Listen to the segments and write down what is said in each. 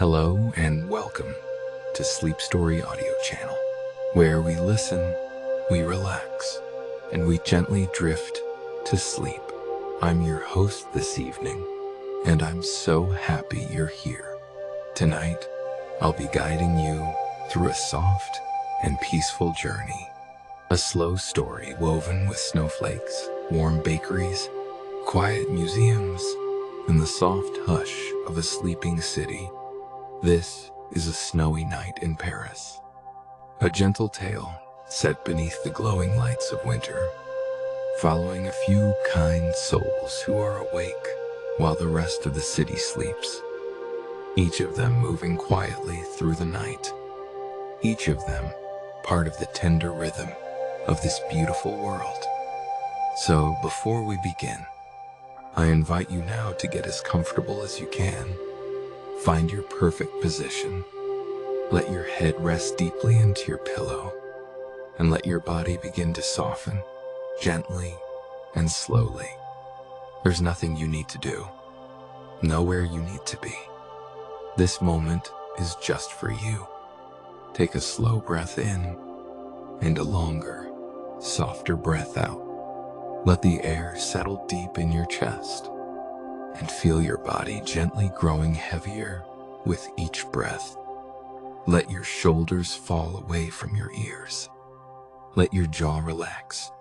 Hello and welcome to Sleep Story Audio Channel, where we listen, we relax, and we gently drift to sleep. I'm your host this evening, and I'm so happy you're here. Tonight, I'll be guiding you through a soft and peaceful journey. A slow story woven with snowflakes, warm bakeries, quiet museums, and the soft hush of a sleeping city. This is A Snowy Night in Paris, a gentle tale set beneath the glowing lights of winter, following a few kind souls who are awake while the rest of the city sleeps, each of them moving quietly through the night, each of them part of the tender rhythm of this beautiful world. So before we begin, I invite you now to get as comfortable as you can. Find your perfect position. Let your head rest deeply into your pillow, and let your body begin to soften, gently and slowly. There's nothing you need to do, nowhere you need to be. This moment is just for you. Take a slow breath in, and a longer, softer breath out. Let the air settle deep in your chest, and feel your body gently growing heavier with each breath. Let your shoulders fall away from your ears. Let your jaw relax.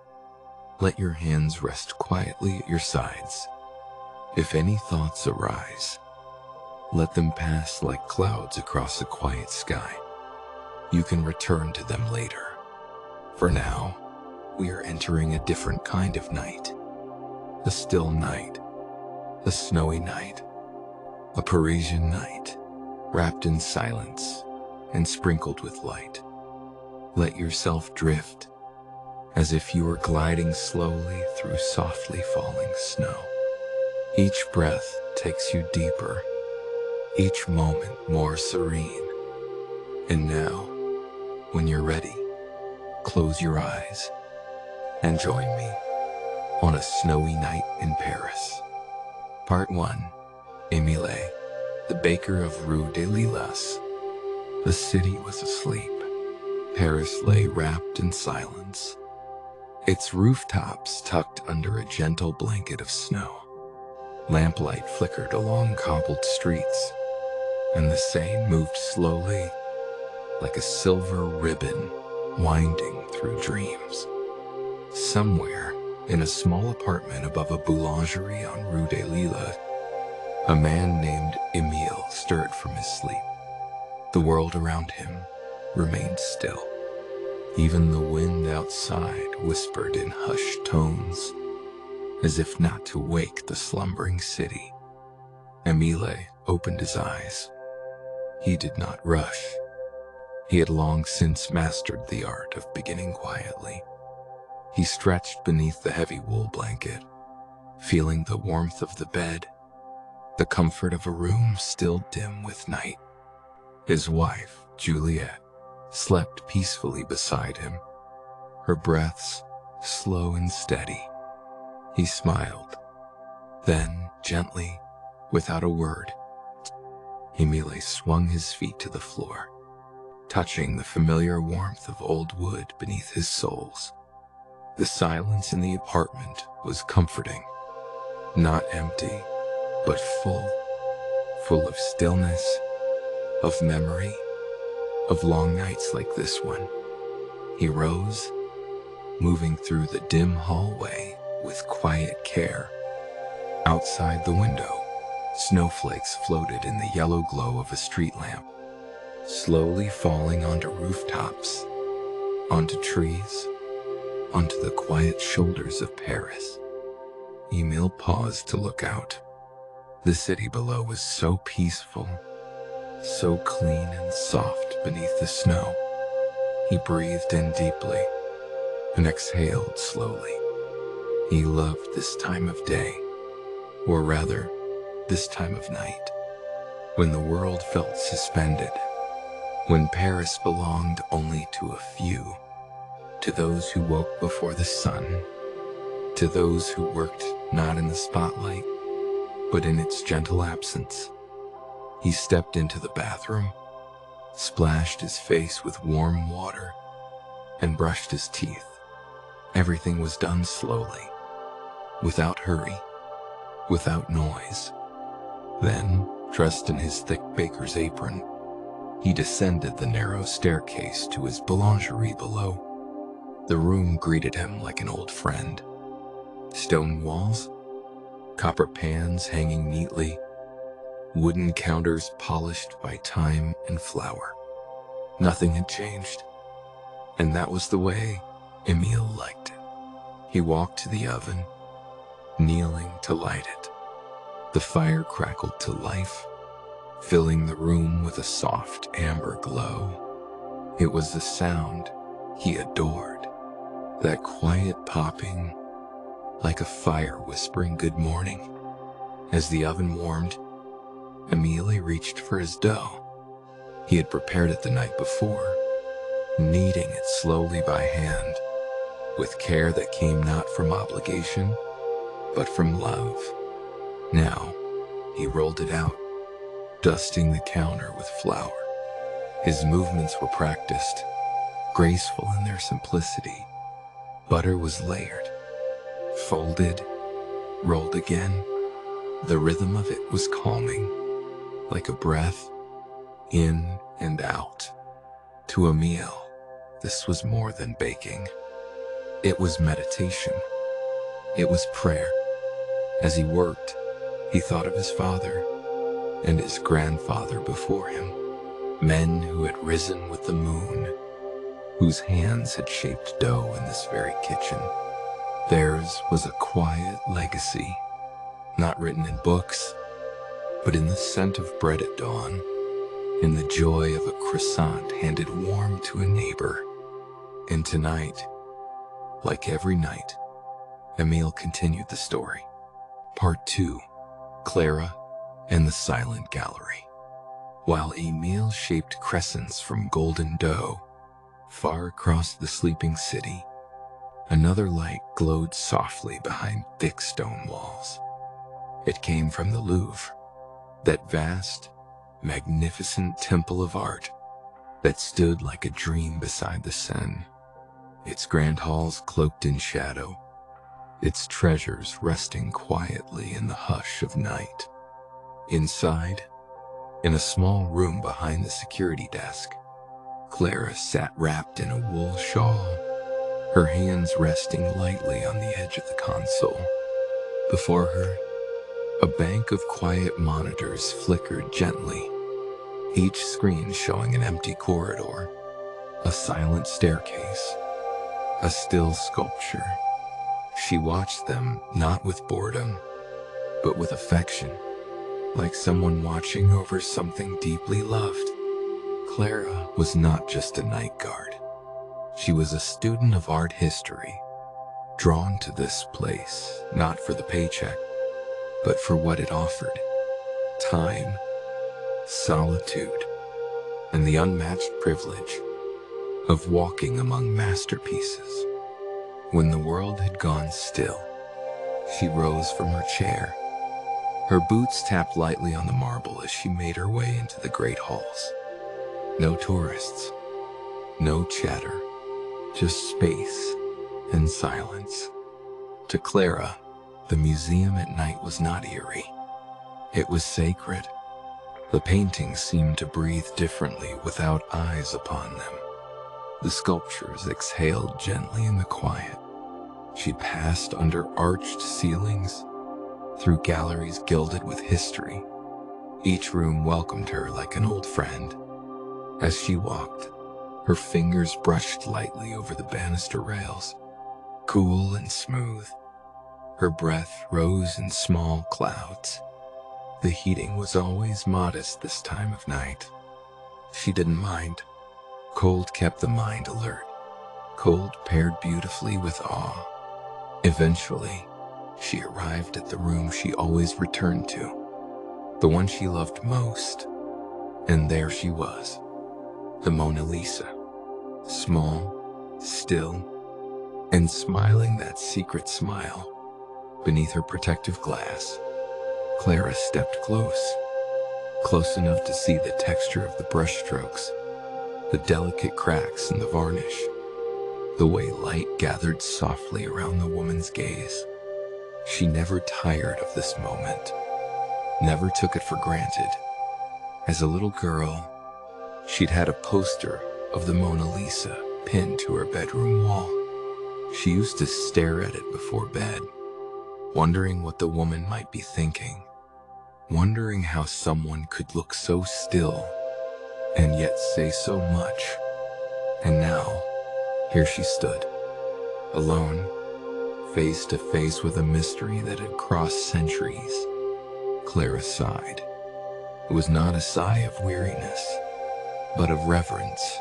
Let your hands rest quietly at your sides. If any thoughts arise, let them pass like clouds across a quiet sky. You can return to them later. For now, we are entering a different kind of night. A still night. A snowy night, a Parisian night, wrapped in silence and sprinkled with light. Let yourself drift, as if you were gliding slowly through softly falling snow. Each breath takes you deeper, each moment more serene. And now, when you're ready, close your eyes and join me on A Snowy Night in Paris. Part 1. Émile, the baker of Rue des Lilas. The city was asleep. Paris lay wrapped in silence, its rooftops tucked under a gentle blanket of snow. Lamplight flickered along cobbled streets, and the Seine moved slowly, like a silver ribbon winding through dreams. Somewhere, in a small apartment above a boulangerie on Rue des Lilas, a man named Emile stirred from his sleep. The world around him remained still. Even the wind outside whispered in hushed tones, as if not to wake the slumbering city. Emile opened his eyes. He did not rush. He had long since mastered the art of beginning quietly. He stretched beneath the heavy wool blanket, feeling the warmth of the bed, the comfort of a room still dim with night. His wife, Juliette, slept peacefully beside him, her breaths slow and steady. He smiled. Then, gently, without a word, Emile swung his feet to the floor, touching the familiar warmth of old wood beneath his soles. The silence in the apartment was comforting, not empty, but full of stillness, of memory, of long nights like this one. He rose, moving through the dim hallway with quiet care. Outside the window, snowflakes floated in the yellow glow of a street lamp, slowly falling onto rooftops, onto trees, onto the quiet shoulders of Paris. Emile paused to look out. The city below was so peaceful, so clean and soft beneath the snow. He breathed in deeply and exhaled slowly. He loved this time of day, or rather, this time of night, when the world felt suspended, when Paris belonged only to a few. To those who woke before the sun, to those who worked not in the spotlight, but in its gentle absence, He stepped into the bathroom, splashed his face with warm water, and brushed his teeth. Everything was done slowly, without hurry, without noise. Then, dressed in his thick baker's apron, he descended the narrow staircase to his boulangerie below. The room greeted him like an old friend. Stone walls, copper pans hanging neatly, wooden counters polished by time and flour. Nothing had changed, and that was the way Emile liked it. He walked to the oven, kneeling to light it. The fire crackled to life, filling the room with a soft amber glow. It was the sound he adored, that quiet popping, like a fire whispering good morning. As the oven warmed, Emile reached for his dough. He had prepared it the night before, kneading it slowly by hand, with care that came not from obligation, but from love. Now, he rolled it out, dusting the counter with flour. His movements were practiced, graceful in their simplicity. Butter was layered, folded, rolled again. The rhythm of it was calming, like a breath, in and out. To Emile, this was more than baking. It was meditation. It was prayer. As he worked, he thought of his father and his grandfather before him, men who had risen with the moon, whose hands had shaped dough in this very kitchen. Theirs was a quiet legacy, not written in books, but in the scent of bread at dawn, in the joy of a croissant handed warm to a neighbor. And tonight, like every night, Emile continued the story. Part 2, Clara and the Silent Gallery. While Emile shaped crescents from golden dough, far across the sleeping city, another light glowed softly behind thick stone walls. It came from the Louvre, that vast, magnificent temple of art that stood like a dream beside the Seine, its grand halls cloaked in shadow, its treasures resting quietly in the hush of night. Inside, in a small room behind the security desk, Clara sat wrapped in a wool shawl, her hands resting lightly on the edge of the console. Before her, a bank of quiet monitors flickered gently, each screen showing an empty corridor, a silent staircase, a still sculpture. She watched them not with boredom, but with affection, like someone watching over something deeply loved. Clara was not just a night guard. She was a student of art history, drawn to this place, not for the paycheck, but for what it offered: time, solitude, and the unmatched privilege of walking among masterpieces. When the world had gone still, she rose from her chair. Her boots tapped lightly on the marble as she made her way into the great halls. No tourists, no chatter, just space and silence. To Clara, the museum at night was not eerie. It was sacred. The paintings seemed to breathe differently without eyes upon them. The sculptures exhaled gently in the quiet. She passed under arched ceilings, through galleries gilded with history. Each room welcomed her like an old friend. As she walked, her fingers brushed lightly over the banister rails, cool and smooth. Her breath rose in small clouds. The heating was always modest this time of night. She didn't mind. Cold kept the mind alert. Cold paired beautifully with awe. Eventually, she arrived at the room she always returned to, the one she loved most. And there she was, the Mona Lisa, small, still, and smiling that secret smile. Beneath her protective glass, Clara stepped close. close enough to see the texture of the brushstrokes, the delicate cracks in the varnish, the way light gathered softly around the woman's gaze. She never tired of this moment, never took it for granted. As a little girl, she'd had a poster of the Mona Lisa pinned to her bedroom wall. She used to stare at it before bed, wondering what the woman might be thinking, wondering how someone could look so still and yet say so much. And now, here she stood, alone, face to face with a mystery that had crossed centuries. Clara sighed. It was not a sigh of weariness, but of reverence.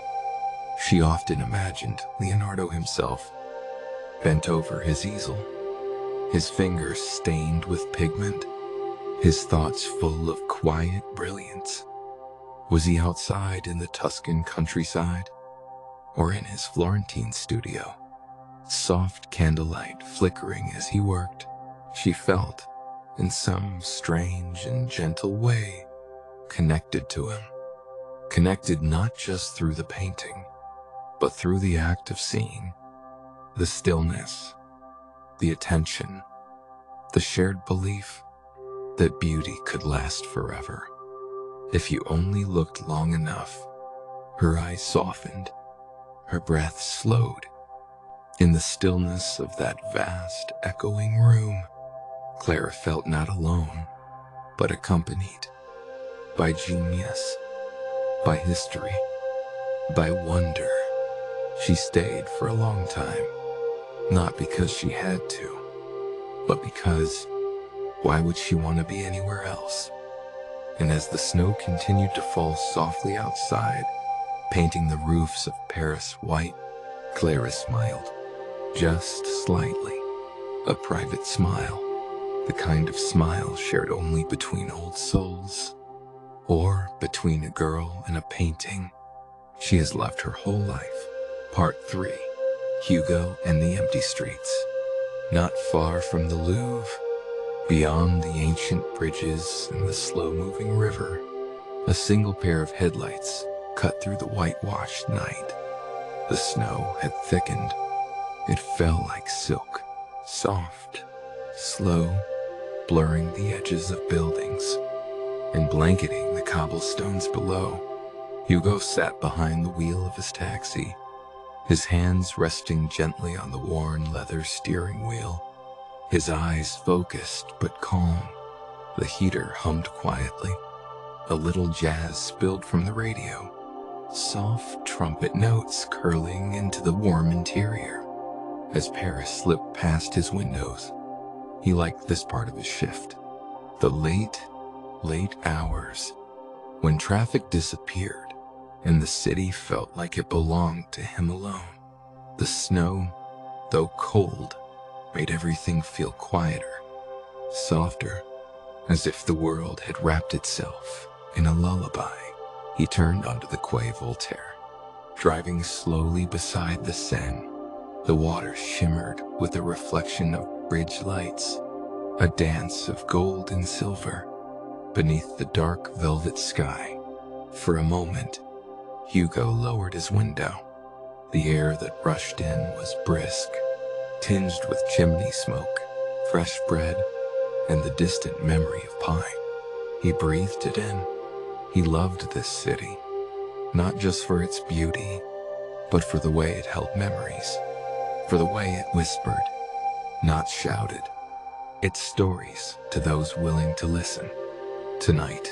She often imagined Leonardo himself, bent over his easel, his fingers stained with pigment, his thoughts full of quiet brilliance. Was he outside in the Tuscan countryside, or in his Florentine studio? Soft candlelight flickering as he worked, she felt, in some strange and gentle way, connected to him. Connected not just through the painting, but through the act of seeing. The stillness, the attention, the shared belief that beauty could last forever. If you only looked long enough. Her eyes softened, her breath slowed. In the stillness of that vast, echoing room, Clara felt not alone, but accompanied by genius, by history, by wonder. She stayed for a long time, not because she had to, but because why would she want to be anywhere else? And as the snow continued to fall softly outside, painting the roofs of Paris white, Clara smiled, just slightly, a private smile, the kind of smile shared only between old souls, or between a girl and a painting she has loved her whole life. Part 3, Hugo and the Empty Streets. Not far from the Louvre, beyond the ancient bridges and the slow-moving river, a single pair of headlights cut through the whitewashed night. The snow had thickened. It fell like silk, soft, slow, blurring the edges of buildings and blanketing the cobblestones below. Hugo sat behind the wheel of his taxi, his hands resting gently on the worn leather steering wheel, his eyes focused but calm. The heater hummed quietly. A little jazz spilled from the radio, soft trumpet notes curling into the warm interior. As Paris slipped past his windows, he liked this part of his shift. The late hours, when traffic disappeared and the city felt like it belonged to him alone. The snow, though cold, made everything feel quieter, softer, as if the world had wrapped itself in a lullaby. He turned onto the Quai Voltaire, driving slowly beside the Seine. The water shimmered with the reflection of bridge lights, a dance of gold and silver beneath the dark velvet sky. For a moment, Hugo lowered his window. The air that rushed in was brisk, tinged with chimney smoke, fresh bread, and the distant memory of pine. He breathed it in. He loved this city, not just for its beauty, but for the way it held memories, for the way it whispered, not shouted, its stories to those willing to listen. Tonight,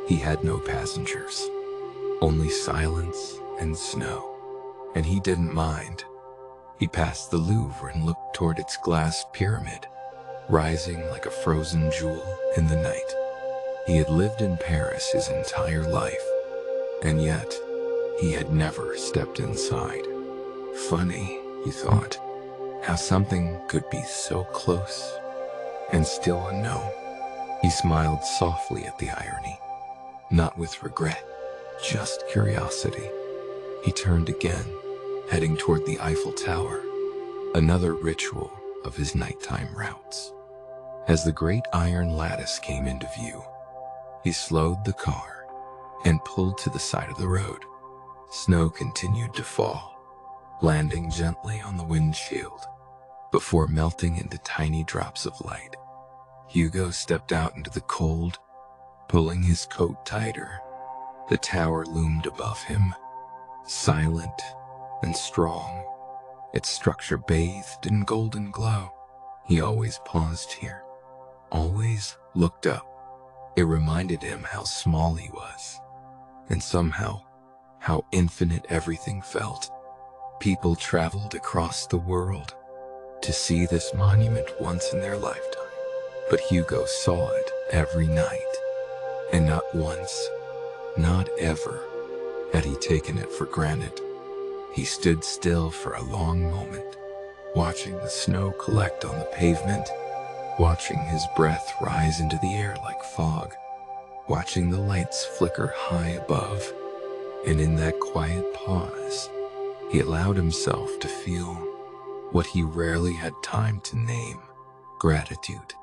he had no passengers, only silence and snow, and he didn't mind. He passed the Louvre and looked toward its glass pyramid, rising like a frozen jewel in the night. He had lived in Paris his entire life, and yet he had never stepped inside. Funny, he thought, how something could be so close and still unknown. He smiled softly at the irony, not with regret, just curiosity. He turned again, heading toward the Eiffel Tower, another ritual of his nighttime routes. As the great iron lattice came into view, He slowed the car and pulled to the side of the road. Snow continued to fall, landing gently on the windshield before melting into tiny drops of light. Hugo stepped out into the cold, pulling his coat tighter. The tower loomed above him, silent and strong, its structure bathed in golden glow. He always paused here, always looked up. It reminded him how small he was, and somehow how infinite everything felt. People traveled across the world to see this monument once in their lifetime, but Hugo saw it every night, and not once, not ever, had he taken it for granted. He stood still for a long moment, watching the snow collect on the pavement, watching his breath rise into the air like fog, watching the lights flicker high above. And in that quiet pause, he allowed himself to feel what he rarely had time to name: gratitude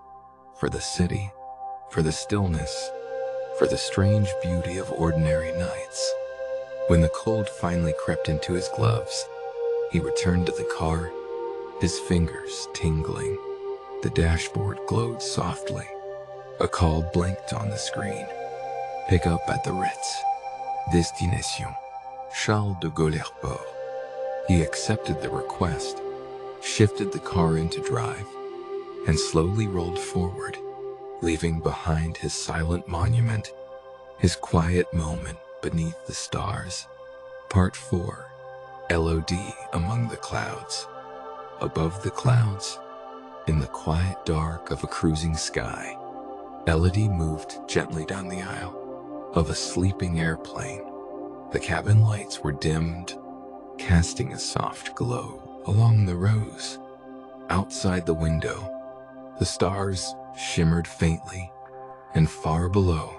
for the city, for the stillness, for the strange beauty of ordinary nights. When the cold finally crept into his gloves, he returned to the car, his fingers tingling. The dashboard glowed softly. A call blinked on the screen. Pick up at the Ritz. Destination, Charles de Gaulle Airport. He accepted the request, shifted the car into drive, and slowly rolled forward, leaving behind his silent monument, his quiet moment beneath the stars. Part 4. LOD among the clouds. Above the clouds, in the quiet dark of a cruising sky, Elodie moved gently down the aisle of a sleeping airplane. The cabin lights were dimmed, casting a soft glow along the rows. Outside the window, the stars shimmered faintly, and far below,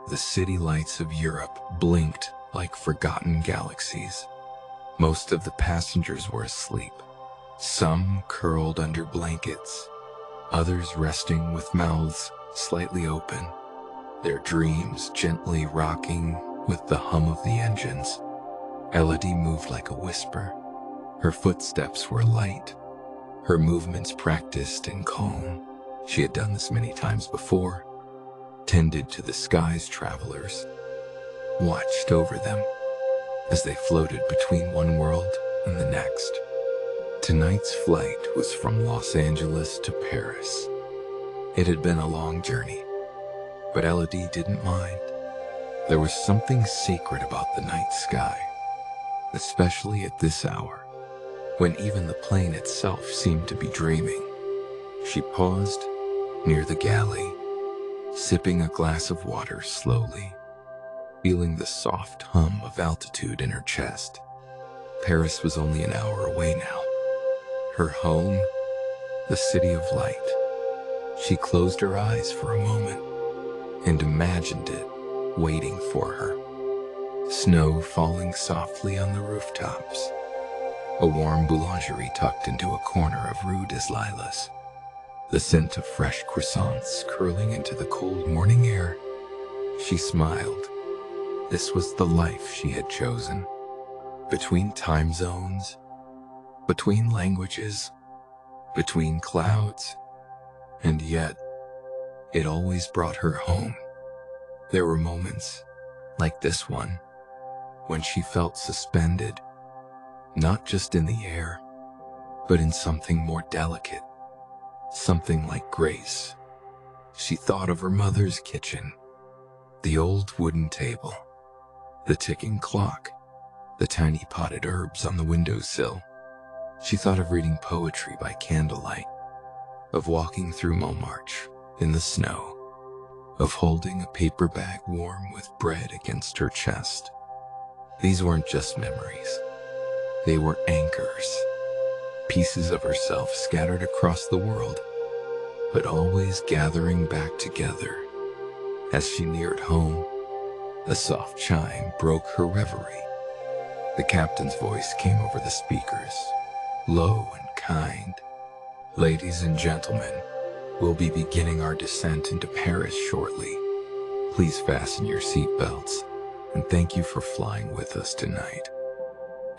the city lights of Europe blinked like forgotten galaxies. Most of the passengers were asleep, some curled under blankets, others resting with mouths slightly open, their dreams gently rocking with the hum of the engines. Elodie moved like a whisper. Her footsteps were light, her movements practiced and calm. She had done this many times before, tended to the sky's travelers, watched over them as they floated between one world and the next. Tonight's flight was from Los Angeles to Paris. It had been a long journey, but Elodie didn't mind. There was something sacred about the night sky, especially at this hour, when even the plane itself seemed to be dreaming. She paused near the galley, sipping a glass of water slowly, feeling the soft hum of altitude in her chest. Paris was only an hour away now. Her home, the city of light. She closed her eyes for a moment and imagined it waiting for her. Snow falling softly on the rooftops. A warm boulangerie tucked into a corner of Rue des Lilas. The scent of fresh croissants curling into the cold morning air. She smiled. This was the life she had chosen. Between time zones, between languages, between clouds, and yet it always brought her home. There were moments, like this one, when she felt suspended, not just in the air, but in something more delicate, something like grace. She thought of her mother's kitchen, the old wooden table, the ticking clock, the tiny potted herbs on the windowsill. She thought of reading poetry by candlelight, of walking through Montmartre in the snow, of holding a paper bag warm with bread against her chest. These weren't just memories. They were anchors, pieces of herself scattered across the world, but always gathering back together. As she neared home, a soft chime broke her reverie. The captain's voice came over the speakers, low and kind. "Ladies and gentlemen, we'll be beginning our descent into Paris shortly. Please fasten your seatbelts, and thank you for flying with us tonight.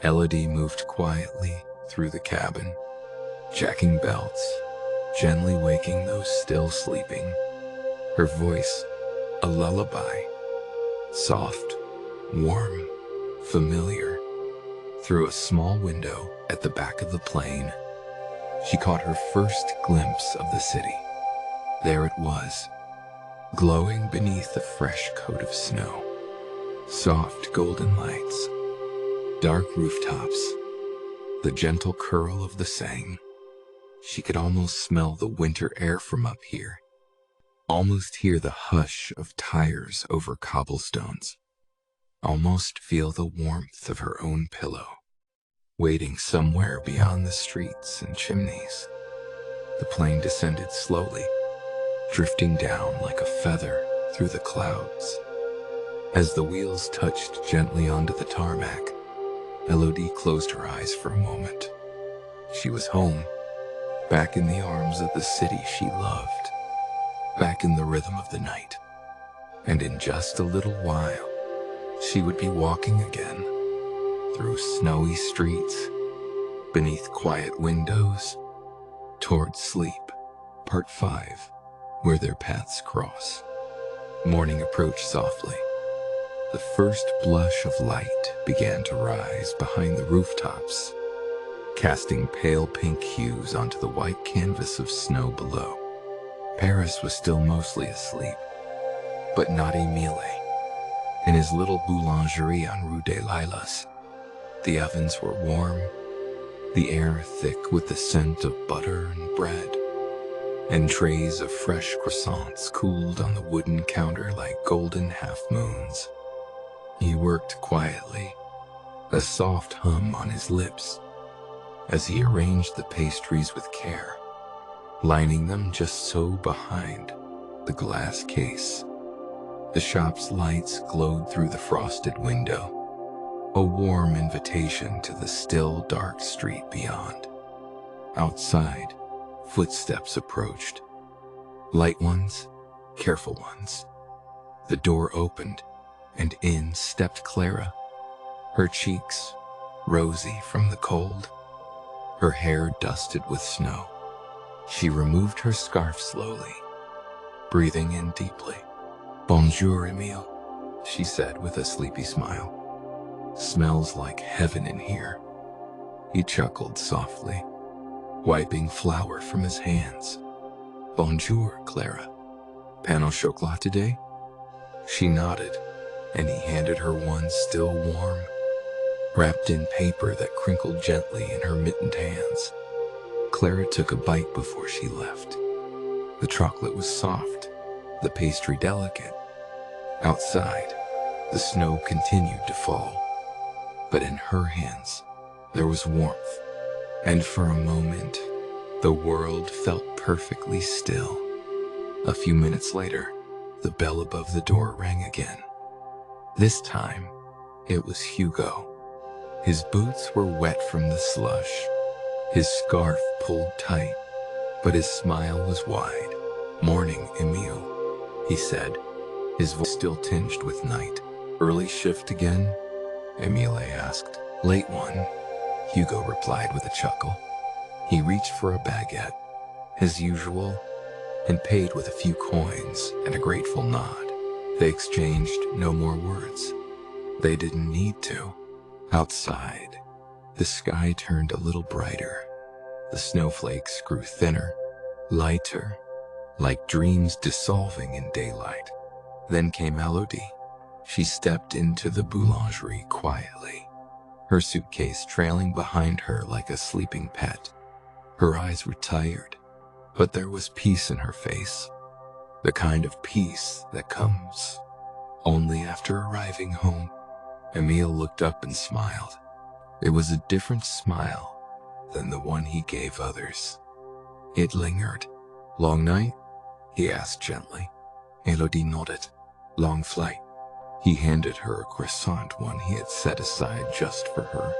Elodie moved quietly through the cabin, jacking belts, gently waking those still sleeping. Her voice, a lullaby, soft, warm, familiar. Through a small window at the back of the plane, she caught her first glimpse of the city. There it was, glowing beneath a fresh coat of snow. Soft golden lights, dark rooftops, the gentle curl of the Seine. She could almost smell the winter air from up here, almost hear the hush of tires over cobblestones, almost feel the warmth of her own pillow, waiting somewhere beyond the streets and chimneys. The plane descended slowly, drifting down like a feather through the clouds. As the wheels touched gently onto the tarmac, Elodie closed her eyes for a moment. She was home, back in the arms of the city she loved, back in the rhythm of the night. And in just a little while, she would be walking again, through snowy streets, beneath quiet windows, toward sleep. Part 5, where their paths cross. Morning approached softly. The first blush of light began to rise behind the rooftops, casting pale pink hues onto the white canvas of snow below. Paris was still mostly asleep, but not Emile. In his little boulangerie on Rue des Lilas, the ovens were warm, the air thick with the scent of butter and bread, and trays of fresh croissants cooled on the wooden counter like golden half-moons. He worked quietly, a soft hum on his lips, as he arranged the pastries with care, lining them just so behind the glass case. The shop's lights glowed through the frosted window, a warm invitation to the still dark street beyond. Outside, footsteps approached. Light ones, careful ones. The door opened, and in stepped Clara, her cheeks rosy from the cold, her hair dusted with snow. She removed her scarf slowly, breathing in deeply. "Bonjour, Emile," she said with a sleepy smile. "Smells like heaven in here." He chuckled softly, wiping flour from his hands. "Bonjour, Clara. Pain au chocolat today?" She nodded, and he handed her one still warm, wrapped in paper that crinkled gently in her mittened hands. Clara took a bite before she left. The chocolate was soft, the pastry delicate. Outside, the snow continued to fall, but in her hands, there was warmth, and for a moment, the world felt perfectly still. A few minutes later, the bell above the door rang again. This time, it was Hugo. His boots were wet from the slush, his scarf pulled tight, but his smile was wide. "Morning, Emile," he said, his voice still tinged with night. "Early shift again?" Emile asked. "Late one," Hugo replied with a chuckle. He reached for a baguette, as usual, and paid with a few coins and a grateful nod. They exchanged no more words. They didn't need to. Outside, the sky turned a little brighter. The snowflakes grew thinner, lighter, like dreams dissolving in daylight. Then came Elodie. She stepped into the boulangerie quietly, her suitcase trailing behind her like a sleeping pet. Her eyes were tired, but there was peace in her face, the kind of peace that comes only after arriving home. Emile looked up and smiled. It was a different smile than the one he gave others. It lingered. "Long night?" he asked gently. Elodie nodded. "Long flight." He handed her a croissant, one he had set aside just for her.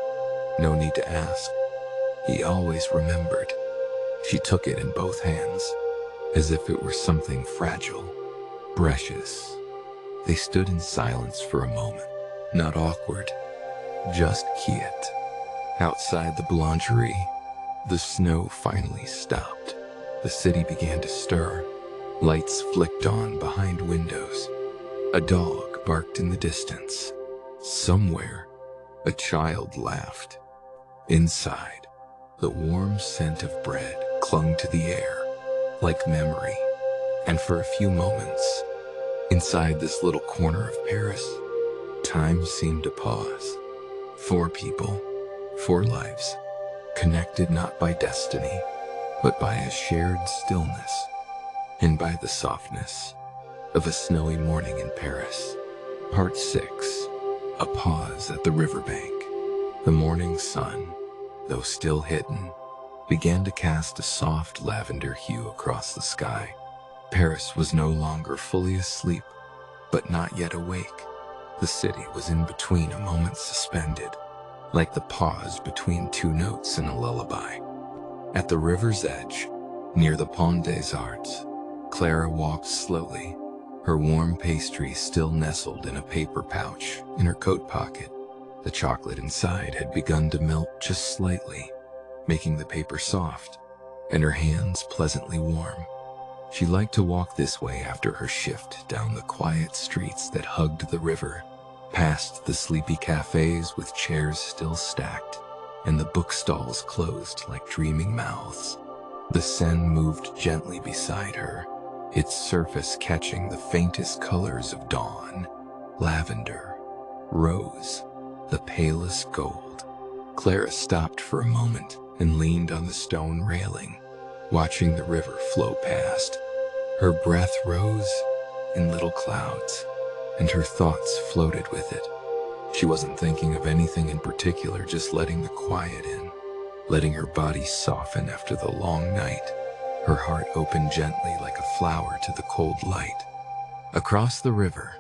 No need to ask. He always remembered. She took it in both hands, as if it were something fragile, precious. They stood in silence for a moment, not awkward, just quiet. Outside the boulangerie, the snow finally stopped. The city began to stir. Lights flicked on behind windows. A dog barked in the distance. Somewhere, a child laughed. Inside, the warm scent of bread clung to the air, like memory. And for a few moments, inside this little corner of Paris, time seemed to pause. 4 people, 4 lives, connected not by destiny, but by a shared stillness, and by the softness of a snowy morning in Paris. Part 6. A pause at the riverbank. The morning sun, though still hidden, began to cast a soft lavender hue across the sky. Paris was no longer fully asleep, but not yet awake. The city was in between a moment suspended, like the pause between 2 notes in a lullaby. At the river's edge, near the Pont des Arts, Clara walked slowly, her warm pastry still nestled in a paper pouch in her coat pocket. The chocolate inside had begun to melt just slightly, making the paper soft, and her hands pleasantly warm. She liked to walk this way after her shift down the quiet streets that hugged the river, past the sleepy cafes with chairs still stacked, and the bookstalls closed like dreaming mouths. The Seine moved gently beside her, its surface catching the faintest colors of dawn, lavender, rose, the palest gold. Clara stopped for a moment and leaned on the stone railing, watching the river flow past. Her breath rose in little clouds, and her thoughts floated with it. She wasn't thinking of anything in particular, just letting the quiet in, letting her body soften after the long night. Her heart opened gently like a flower to the cold light. Across the river,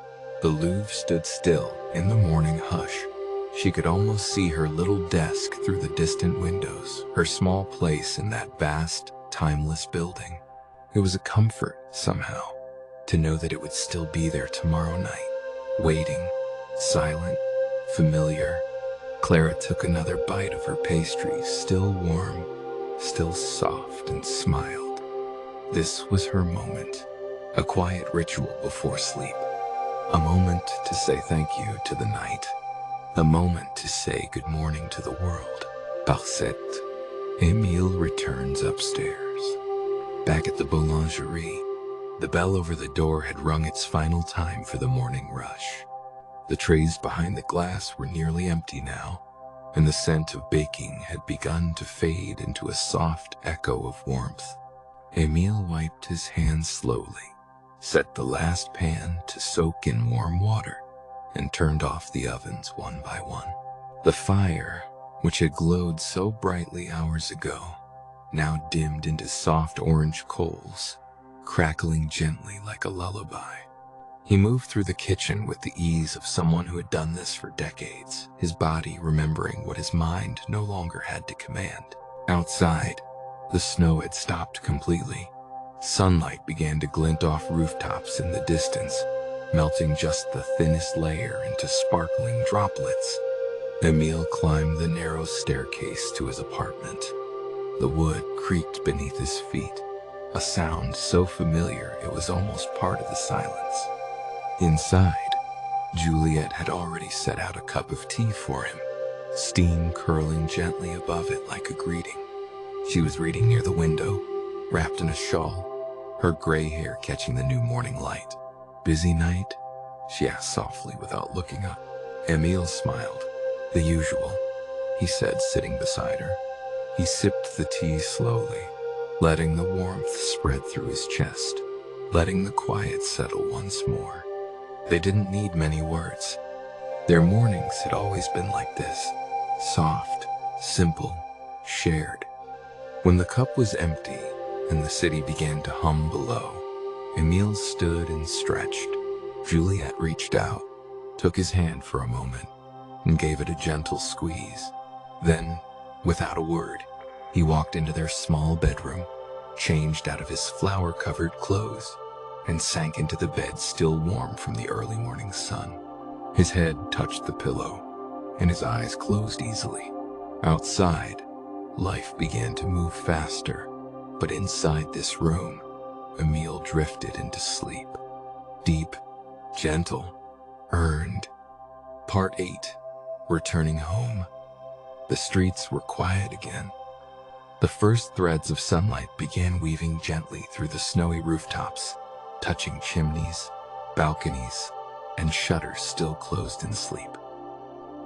the Louvre stood still in the morning hush. She could almost see her little desk through the distant windows, her small place in that vast, timeless building. It was a comfort, somehow, to know that it would still be there tomorrow night, waiting, silent, familiar. Clara took another bite of her pastry, still warm, still soft, and smiled. This was her moment, a quiet ritual before sleep, a moment to say thank you to the night, a moment to say good morning to the world. Parcette. Émile returns upstairs. Back at the boulangerie, the bell over the door had rung its final time for the morning rush. The trays behind the glass were nearly empty now, and the scent of baking had begun to fade into a soft echo of warmth. Émile wiped his hands slowly, set the last pan to soak in warm water, and turned off the ovens one by one. The fire, which had glowed so brightly hours ago, now dimmed into soft orange coals, crackling gently like a lullaby. He moved through the kitchen with the ease of someone who had done this for decades, his body remembering what his mind no longer had to command. Outside, the snow had stopped completely. Sunlight began to glint off rooftops in the distance, melting just the thinnest layer into sparkling droplets. Émile climbed the narrow staircase to his apartment. The wood creaked beneath his feet, a sound so familiar it was almost part of the silence. Inside, Juliet had already set out a cup of tea for him, steam curling gently above it like a greeting. She was reading near the window, wrapped in a shawl, her gray hair catching the new morning light. "Busy night?" she asked softly without looking up. Émile smiled. "The usual," he said, sitting beside her. He sipped the tea slowly, letting the warmth spread through his chest, letting the quiet settle once more. They didn't need many words. Their mornings had always been like this, soft, simple, shared. When the cup was empty and the city began to hum below, Émile stood and stretched. Juliet reached out, took his hand for a moment, and gave it a gentle squeeze. Then, without a word, he walked into their small bedroom, changed out of his flower-covered clothes, and sank into the bed, still warm from the early morning sun. His head touched the pillow, and his eyes closed easily. Outside, life began to move faster, but inside this room, Emil drifted into sleep. Deep, gentle, earned. Part 8. Returning home. The streets were quiet again. The first threads of sunlight began weaving gently through the snowy rooftops, touching chimneys, balconies, and shutters still closed in sleep.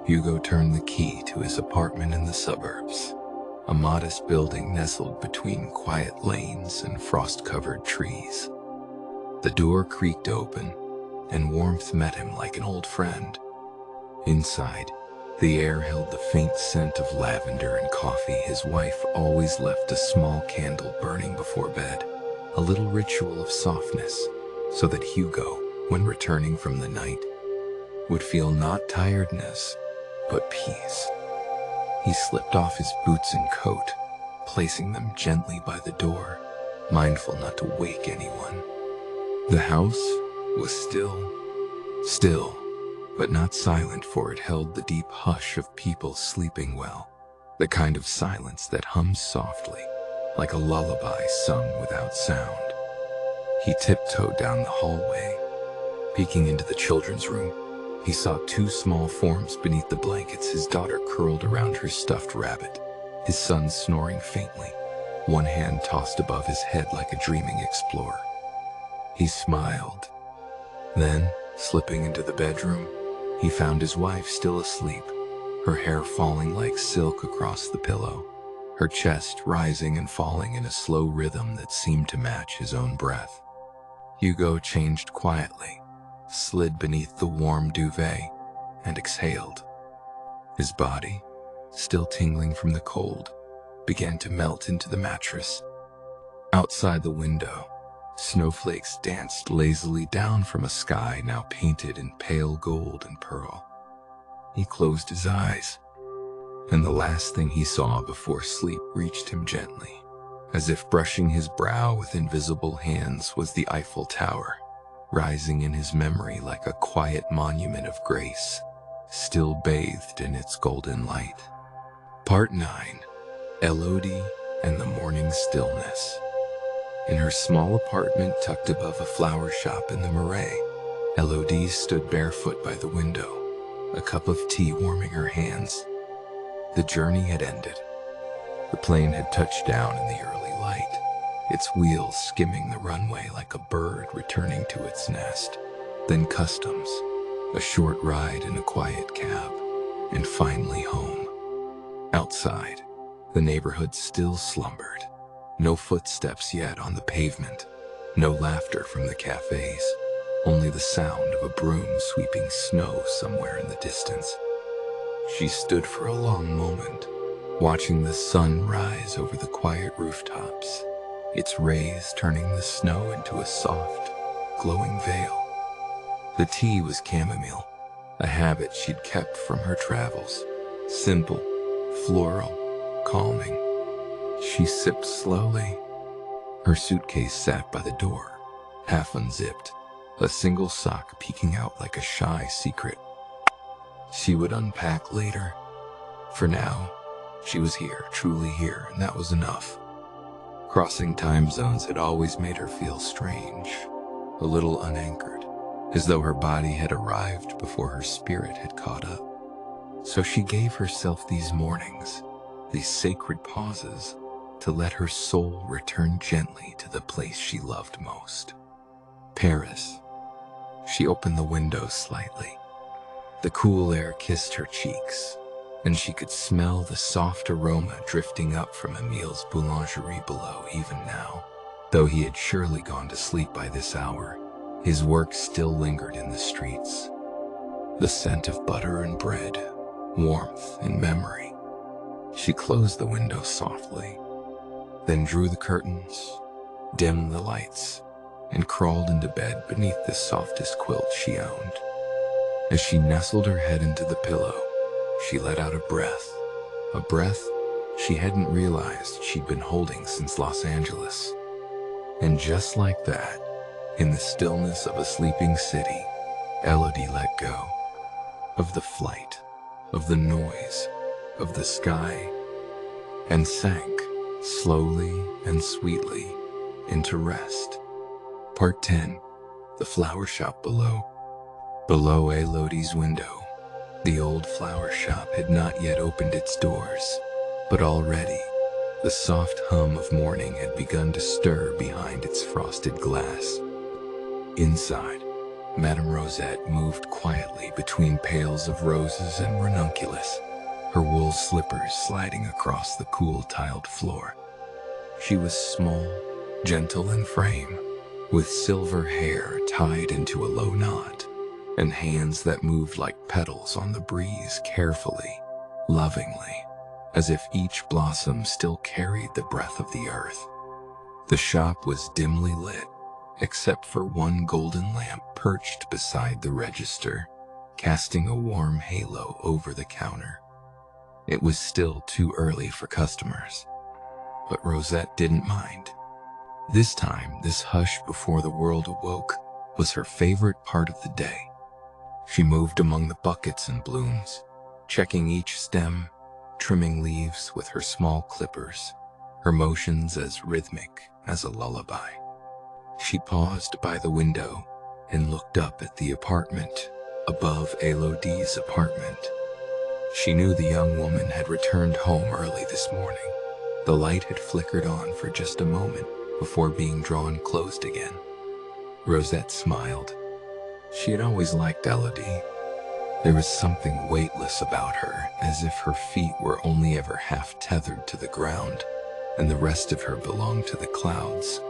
Hugo turned the key to his apartment in the suburbs, a modest building nestled between quiet lanes and frost-covered trees. The door creaked open, and warmth met him like an old friend. Inside, the air held the faint scent of lavender and coffee. His wife always left a small candle burning before bed, a little ritual of softness, so that Hugo, when returning from the night, would feel not tiredness, but peace. He slipped off his boots and coat, placing them gently by the door, mindful not to wake anyone. The house was still, but not silent, for it held the deep hush of people sleeping well, the kind of silence that hums softly, like a lullaby sung without sound. He tiptoed down the hallway. Peeking into the children's room, he saw two small forms beneath the blankets, his daughter curled around her stuffed rabbit, his son snoring faintly, one hand tossed above his head like a dreaming explorer. He smiled. Then, slipping into the bedroom, he found his wife still asleep, her hair falling like silk across the pillow, her chest rising and falling in a slow rhythm that seemed to match his own breath. Hugo changed quietly, slid beneath the warm duvet, and exhaled. His body, still tingling from the cold, began to melt into the mattress. Outside the window, snowflakes danced lazily down from a sky now painted in pale gold and pearl. He closed his eyes, and the last thing he saw before sleep reached him gently. As if brushing his brow with invisible hands was the Eiffel Tower, rising in his memory like a quiet monument of grace, still bathed in its golden light. Part 9. Elodie and the Morning Stillness. In her small apartment tucked above a flower shop in the Marais, Elodie stood barefoot by the window, a cup of tea warming her hands. The journey had ended. The plane had touched down in the early light, its wheels skimming the runway like a bird returning to its nest. Then customs, a short ride in a quiet cab, and finally home. Outside, the neighborhood still slumbered. No footsteps yet on the pavement, no laughter from the cafes, only the sound of a broom sweeping snow somewhere in the distance. She stood for a long moment, watching the sun rise over the quiet rooftops, its rays turning the snow into a soft, glowing veil. The tea was chamomile, a habit she'd kept from her travels. Simple, floral, calming. She sipped slowly. Her suitcase sat by the door, half unzipped, a single sock peeking out like a shy secret. She would unpack later. For now, she was here, truly here, and that was enough. Crossing time zones had always made her feel strange, a little unanchored, as though her body had arrived before her spirit had caught up. So she gave herself these mornings, these sacred pauses, to let her soul return gently to the place she loved most. Paris. She opened the window slightly. The cool air kissed her cheeks, and she could smell the soft aroma drifting up from Emil's boulangerie below even now. Though he had surely gone to sleep by this hour, his work still lingered in the streets. The scent of butter and bread, warmth and memory. She closed the window softly, then drew the curtains, dimmed the lights, and crawled into bed beneath the softest quilt she owned. As she nestled her head into the pillow, she let out a breath she hadn't realized she'd been holding since Los Angeles. And just like that, In the stillness of a sleeping city, Elodie let go of the flight, of the noise, of the sky, and sank slowly and sweetly into rest. Part 10. The flower shop below. Below Elodie's window, the old flower shop had not yet opened its doors, but already the soft hum of morning had begun to stir behind its frosted glass. Inside, Madame Rosette moved quietly between pails of roses and ranunculus, her wool slippers sliding across the cool tiled floor. She was small, gentle in frame, with silver hair tied into a low knot, and hands that moved like petals on the breeze carefully, lovingly, as if each blossom still carried the breath of the earth. The shop was dimly lit, except for one golden lamp perched beside the register, casting a warm halo over the counter. It was still too early for customers, but Rosette didn't mind. This time, this hush before the world awoke was her favorite part of the day. She moved among the buckets and blooms, checking each stem, trimming leaves with her small clippers, her motions as rhythmic as a lullaby. She paused by the window and looked up at the apartment above Elodie's apartment. She knew the young woman had returned home early this morning. The light had flickered on for just a moment before being drawn closed again. Rosette smiled. She had always liked Elodie. There was something weightless about her, as if her feet were only ever half tethered to the ground, and the rest of her belonged to the clouds.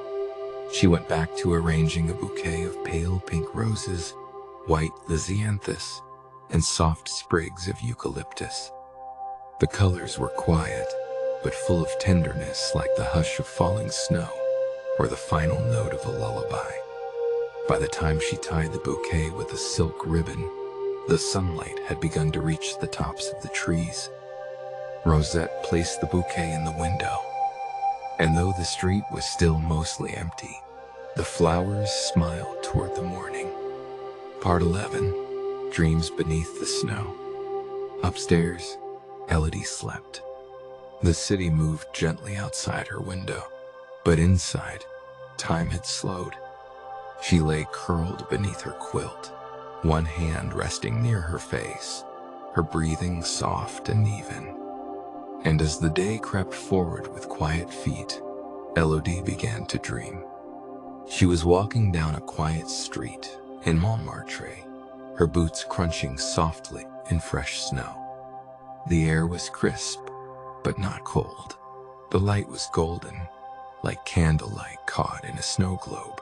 She went back to arranging a bouquet of pale pink roses, white lisianthus, and soft sprigs of eucalyptus. The colors were quiet, but full of tenderness, like the hush of falling snow or the final note of a lullaby. By the time she tied the bouquet with a silk ribbon, the sunlight had begun to reach the tops of the trees. Rosette placed the bouquet in the window, and though the street was still mostly empty, the flowers smiled toward the morning. Part 11. Dreams Beneath the Snow. Upstairs, Elodie slept. The city moved gently outside her window, but inside, time had slowed. She lay curled beneath her quilt, one hand resting near her face, her breathing soft and even. And as the day crept forward with quiet feet, Elodie began to dream. She was walking down a quiet street in Montmartre, her boots crunching softly in fresh snow. The air was crisp, but not cold. The light was golden, like candlelight caught in a snow globe.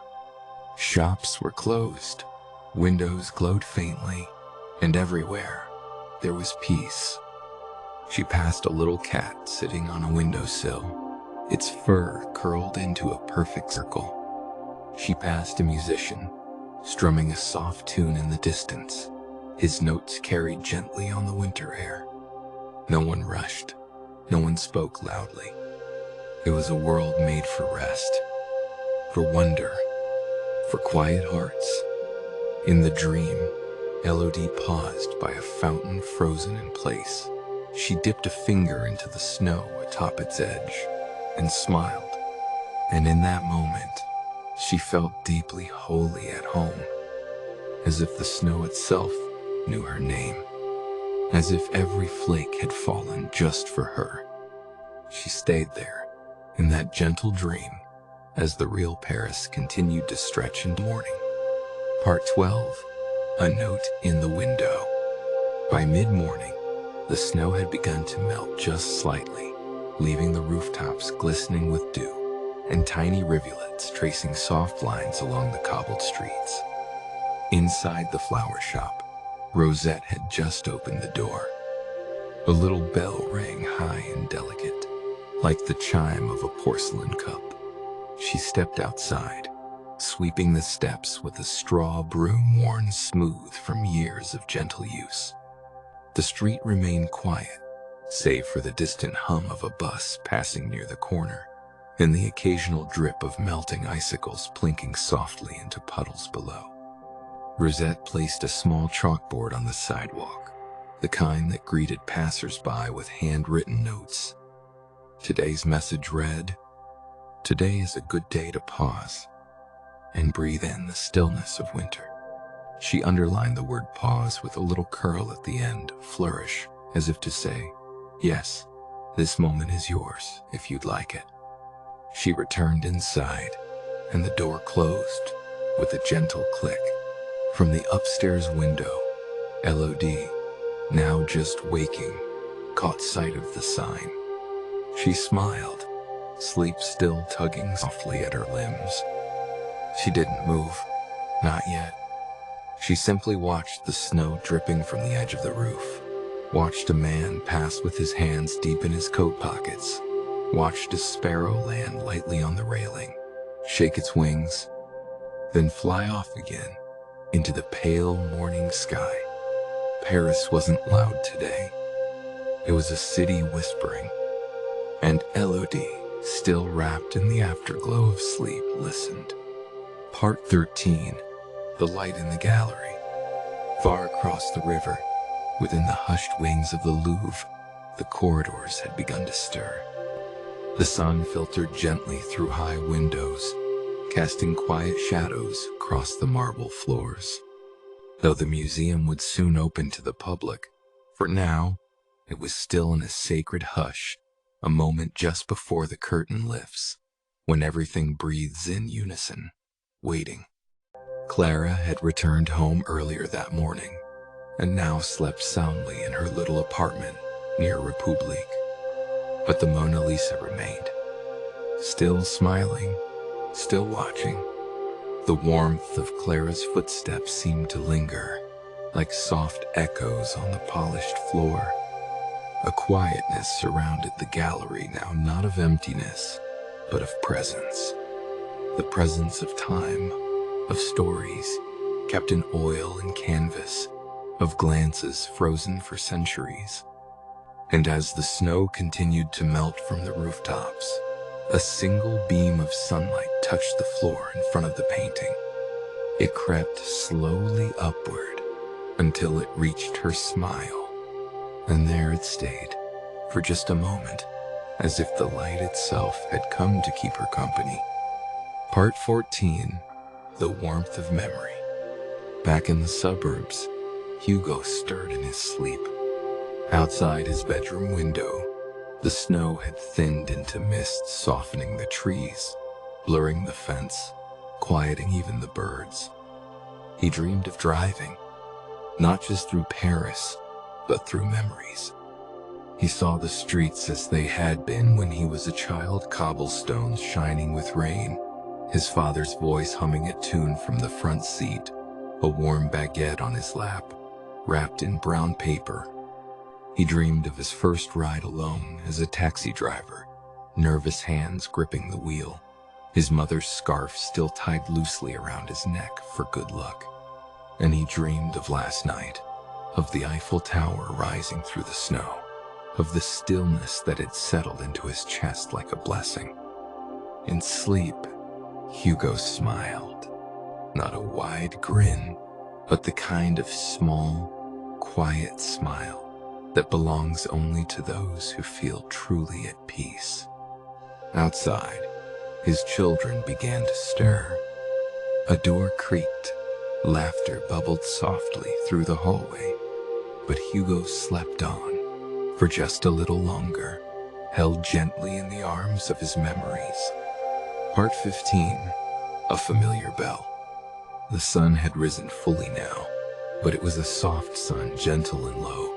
Shops were closed, windows glowed faintly, and everywhere there was peace. She passed a little cat sitting on a windowsill, its fur curled into a perfect circle. She passed a musician, strumming a soft tune in the distance, his notes carried gently on the winter air. No one rushed, no one spoke loudly. It was a world made for rest, for wonder, for quiet hearts. In the dream, Elodie paused by a fountain frozen in place. She dipped a finger into the snow atop its edge and smiled. And in that moment, she felt deeply wholly at home, as if the snow itself knew her name, as if every flake had fallen just for her. She stayed there, in that gentle dream, as the real Paris continued to stretch into morning. Part 12. A Note in the Window. By mid-morning, the snow had begun to melt just slightly, leaving the rooftops glistening with dew, and tiny rivulets tracing soft lines along the cobbled streets. Inside the flower shop, Rosette had just opened the door. A little bell rang high and delicate, like the chime of a porcelain cup. She stepped outside, sweeping the steps with a straw broom worn smooth from years of gentle use. The street remained quiet, save for the distant hum of a bus passing near the corner. and the occasional drip of melting icicles plinking softly into puddles below. Rosette placed a small chalkboard on the sidewalk, the kind that greeted passers-by with handwritten notes. Today's message read, "Today is a good day to pause and breathe in the stillness of winter." She underlined the word pause with a little curl at the end, flourish, as if to say, "Yes, this moment is yours if you'd like it." She returned inside, and the door closed with a gentle click. From the upstairs window, Elodie, now just waking, caught sight of the sign. She smiled, sleep still tugging softly at her limbs. She didn't move, not yet. She simply watched the snow dripping from the edge of the roof, watched a man pass with his hands deep in his coat pockets, watched a sparrow land lightly on the railing, shake its wings, then fly off again into the pale morning sky. Paris wasn't loud today. It was a city whispering, and Elodie, still wrapped in the afterglow of sleep, listened. Part 13. The light in the gallery. Far across the river, within the hushed wings of the Louvre, the corridors had begun to stir. The sun filtered gently through high windows, casting quiet shadows across the marble floors. Though the museum would soon open to the public, for now, it was still in a sacred hush, a moment just before the curtain lifts, when everything breathes in unison, waiting. Clara had returned home earlier that morning, and now slept soundly in her little apartment near Republique. But the Mona Lisa remained, still smiling, still watching. The warmth of Clara's footsteps seemed to linger, like soft echoes on the polished floor. A quietness surrounded the gallery now, not of emptiness, but of presence. The presence of time, of stories kept in oil and canvas, of glances frozen for centuries. And as the snow continued to melt from the rooftops, a single beam of sunlight touched the floor in front of the painting. It crept slowly upward until it reached her smile, and there it stayed for just a moment, as if the light itself had come to keep her company. Part 14. The warmth of memory. Back in the suburbs, Hugo stirred in his sleep. Outside his bedroom window, the snow had thinned into mist, softening the trees, blurring the fence, quieting even the birds. He dreamed of driving, not just through Paris, but through memories. He saw the streets as they had been when he was a child, cobblestones shining with rain, his father's voice humming a tune from the front seat, a warm baguette on his lap, wrapped in brown paper. He dreamed of his first ride alone as a taxi driver, nervous hands gripping the wheel, his mother's scarf still tied loosely around his neck for good luck. And he dreamed of last night, of the Eiffel Tower rising through the snow, of the stillness that had settled into his chest like a blessing. In sleep, Hugo smiled, not a wide grin, but the kind of small, quiet smile that belongs only to those who feel truly at peace. Outside, his children began to stir. A door creaked, laughter bubbled softly through the hallway, but Hugo slept on for just a little longer, held gently in the arms of his memories. Part 15. A familiar bell. The sun had risen fully now, but it was a soft sun, gentle and low,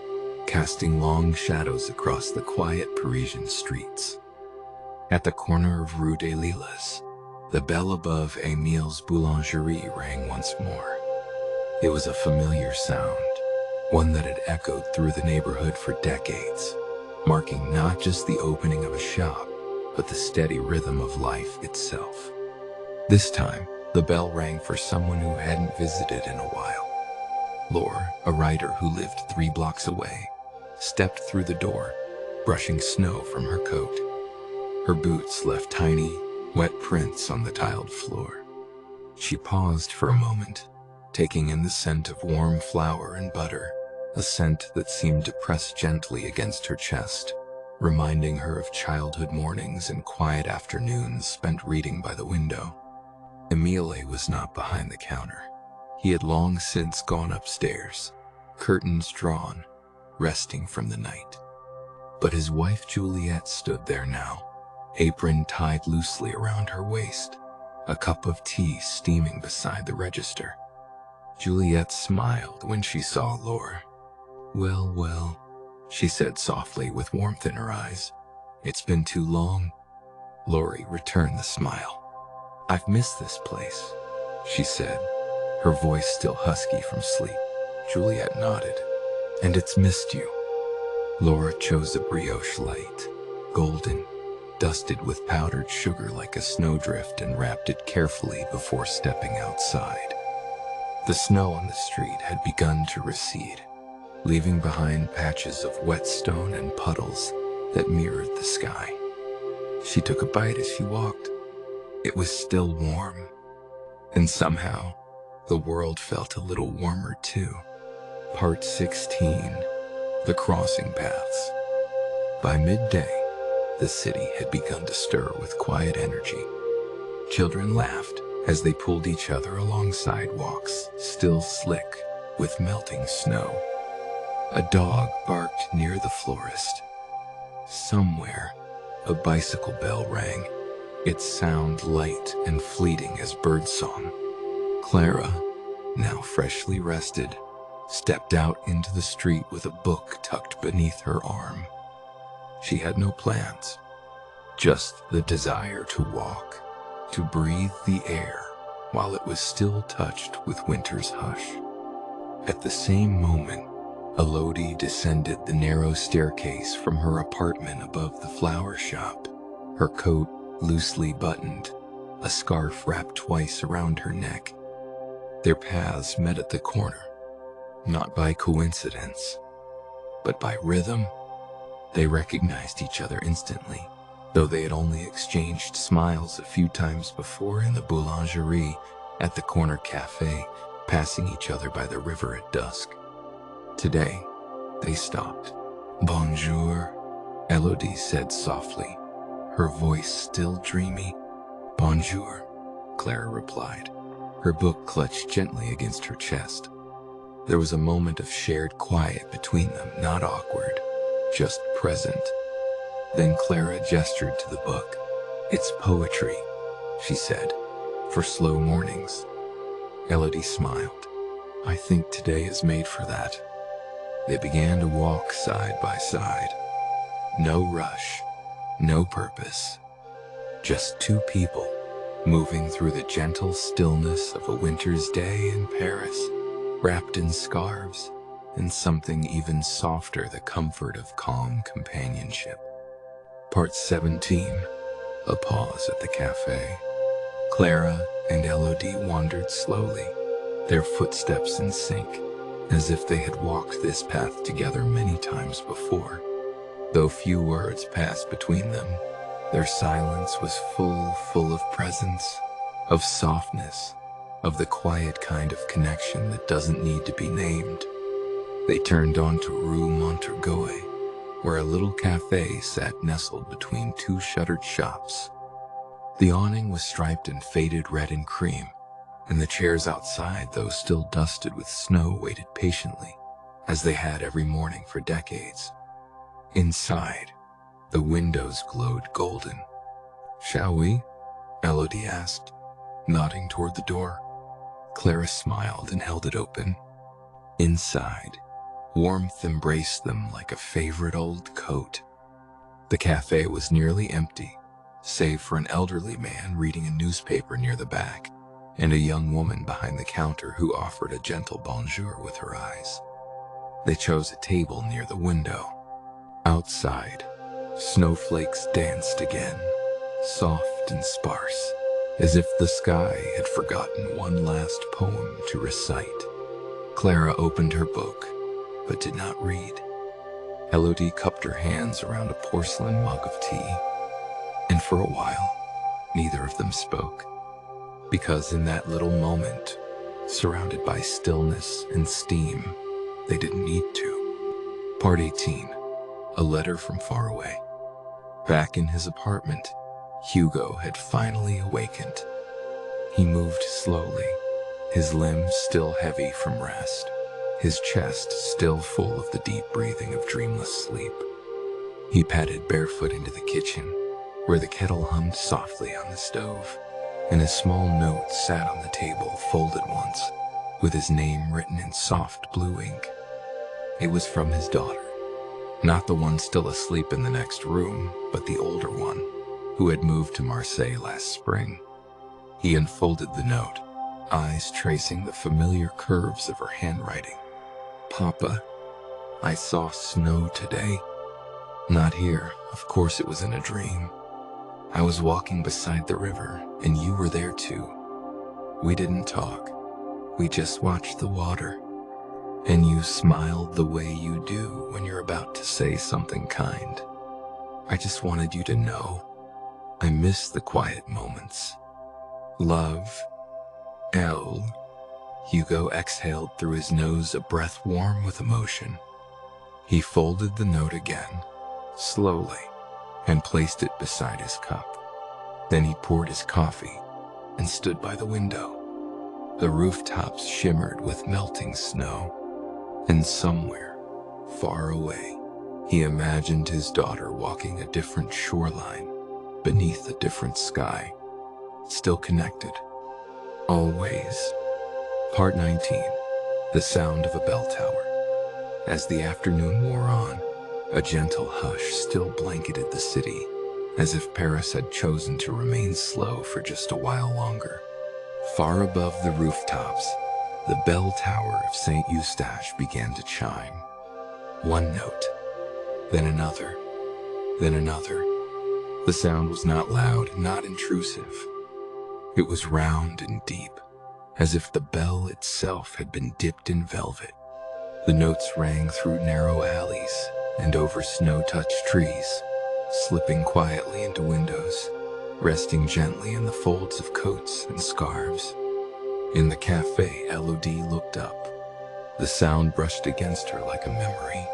casting long shadows across the quiet Parisian streets. At the corner of Rue des Lilas, the bell above Émile's boulangerie rang once more. It was a familiar sound, one that had echoed through the neighborhood for decades, marking not just the opening of a shop, but the steady rhythm of life itself. This time, the bell rang for someone who hadn't visited in a while. Laure, a writer who lived 3 blocks away, stepped through the door, brushing snow from her coat. Her boots left tiny, wet prints on the tiled floor. She paused for a moment, taking in the scent of warm flour and butter, a scent that seemed to press gently against her chest, reminding her of childhood mornings and quiet afternoons spent reading by the window. Emile was not behind the counter. He had long since gone upstairs, curtains drawn, resting from the night. But his wife Juliet stood there now, apron tied loosely around her waist, a cup of tea steaming beside the register. Juliet smiled when she saw Laura. "Well, well," she said softly with warmth in her eyes. "It's been too long." Laurie returned the smile. "I've missed this place," she said, her voice still husky from sleep. Juliet nodded. "And it's missed you." Laura chose a brioche light, golden, dusted with powdered sugar like a snowdrift, and wrapped it carefully before stepping outside. The snow on the street had begun to recede, leaving behind patches of wet stone and puddles that mirrored the sky. She took a bite as she walked. It was still warm, and somehow the world felt a little warmer too. Part 16. The Crossing Paths. By midday, the city had begun to stir with quiet energy. Children laughed as they pulled each other along sidewalks, still slick with melting snow. A dog barked near the florist. Somewhere, a bicycle bell rang, its sound light and fleeting as birdsong. Clara, now freshly rested, stepped out into the street with a book tucked beneath her arm. She had no plans, just the desire to walk, to breathe the air while it was still touched with winter's hush. At the same moment, Elodie descended the narrow staircase from her apartment above the flower shop, her coat loosely buttoned, a scarf wrapped twice around her neck. Their paths met at the corner, not by coincidence, but by rhythm. They recognized each other instantly, though they had only exchanged smiles a few times before in the boulangerie at the corner cafe, passing each other by the river at dusk. Today, they stopped. "Bonjour," Elodie said softly, her voice still dreamy. "Bonjour," Clara replied, her book clutched gently against her chest. There was a moment of shared quiet between them, not awkward, just present. Then Clara gestured to the book. "It's poetry," she said, "for slow mornings." Elodie smiled. "I think today is made for that." They began to walk side by side. No rush, no purpose. Just two people moving through the gentle stillness of a winter's day in Paris, wrapped in scarves and something even softer, the comfort of calm companionship. Part 17. A pause at the cafe. Clara and Elodie wandered slowly, their footsteps in sync, as if they had walked this path together many times before. Though few words passed between them, their silence was full of presence, of softness, of the quiet kind of connection that doesn't need to be named. They turned onto Rue Montorgueil, where a little cafe sat nestled between two shuttered shops. The awning was striped in faded red and cream, and the chairs outside, though still dusted with snow, waited patiently, as they had every morning for decades. Inside, the windows glowed golden. "Shall we?" Elodie asked, nodding toward the door. Clara smiled and held it open. Inside, warmth embraced them like a favorite old coat. The cafe was nearly empty, save for an elderly man reading a newspaper near the back, and a young woman behind the counter who offered a gentle bonjour with her eyes. They chose a table near the window. Outside, snowflakes danced again, soft and sparse, as if the sky had forgotten one last poem to recite. Clara opened her book, but did not read. Elodie cupped her hands around a porcelain mug of tea. And for a while, neither of them spoke, because in that little moment, surrounded by stillness and steam, they didn't need to. Part 18. A letter from far away. Back in his apartment, Hugo had finally awakened. He moved slowly, his limbs still heavy from rest, his chest still full of the deep breathing of dreamless sleep. He padded barefoot into the kitchen, where the kettle hummed softly on the stove, and a small note sat on the table folded once, with his name written in soft blue ink. It was from his daughter, not the one still asleep in the next room, but the older one, who had moved to Marseille last spring. He unfolded the note, eyes tracing the familiar curves of her handwriting. Papa, I saw snow today. Not here, of course it was in a dream. I was walking beside the river, and you were there too. We didn't talk. We just watched the water. And you smiled the way you do when you're about to say something kind. I just wanted you to know. I miss the quiet moments. Love, L. Hugo exhaled through his nose, a breath warm with emotion. He folded the note again, slowly, and placed it beside his cup. Then he poured his coffee and stood by the window. The rooftops shimmered with melting snow, and somewhere, far away, he imagined his daughter walking a different shoreline beneath a different sky, still connected, always. Part 19. The sound of a bell tower. As the afternoon wore on, a gentle hush still blanketed the city, as if Paris had chosen to remain slow for just a while longer. Far above the rooftops, the bell tower of St. Eustache began to chime. One note, then another, then another. The sound was not loud, not intrusive. It was round and deep, as if the bell itself had been dipped in velvet. The notes rang through narrow alleys and over snow-touched trees, slipping quietly into windows, resting gently in the folds of coats and scarves. In the cafe, Elodie looked up. The sound brushed against her like a memory.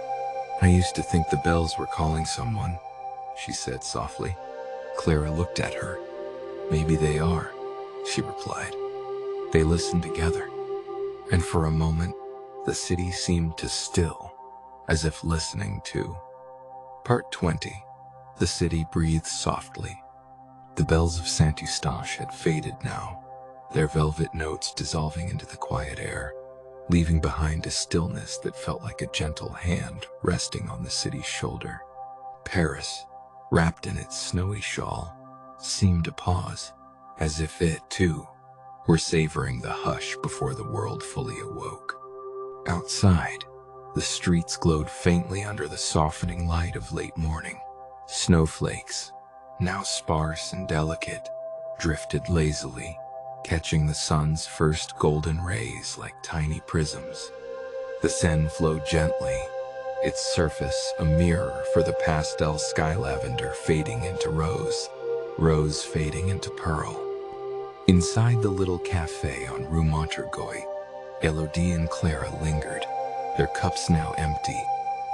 I used to think the bells were calling someone, she said softly. Clara looked at her. Maybe they are, she replied. They listened together, and for a moment, the city seemed to still, as if listening too. Part 20. The city breathed softly. The bells of Saint Eustache had faded now, their velvet notes dissolving into the quiet air, leaving behind a stillness that felt like a gentle hand resting on the city's shoulder. Paris, wrapped in its snowy shawl, seemed to pause, as if it, too, were savoring the hush before the world fully awoke. Outside, the streets glowed faintly under the softening light of late morning. Snowflakes, now sparse and delicate, drifted lazily, catching the sun's first golden rays like tiny prisms. The Seine flowed gently, its surface a mirror for the pastel sky lavender fading into rose, rose fading into pearl. Inside the little cafe on Rue Montorgueil, Elodie and Clara lingered, their cups now empty,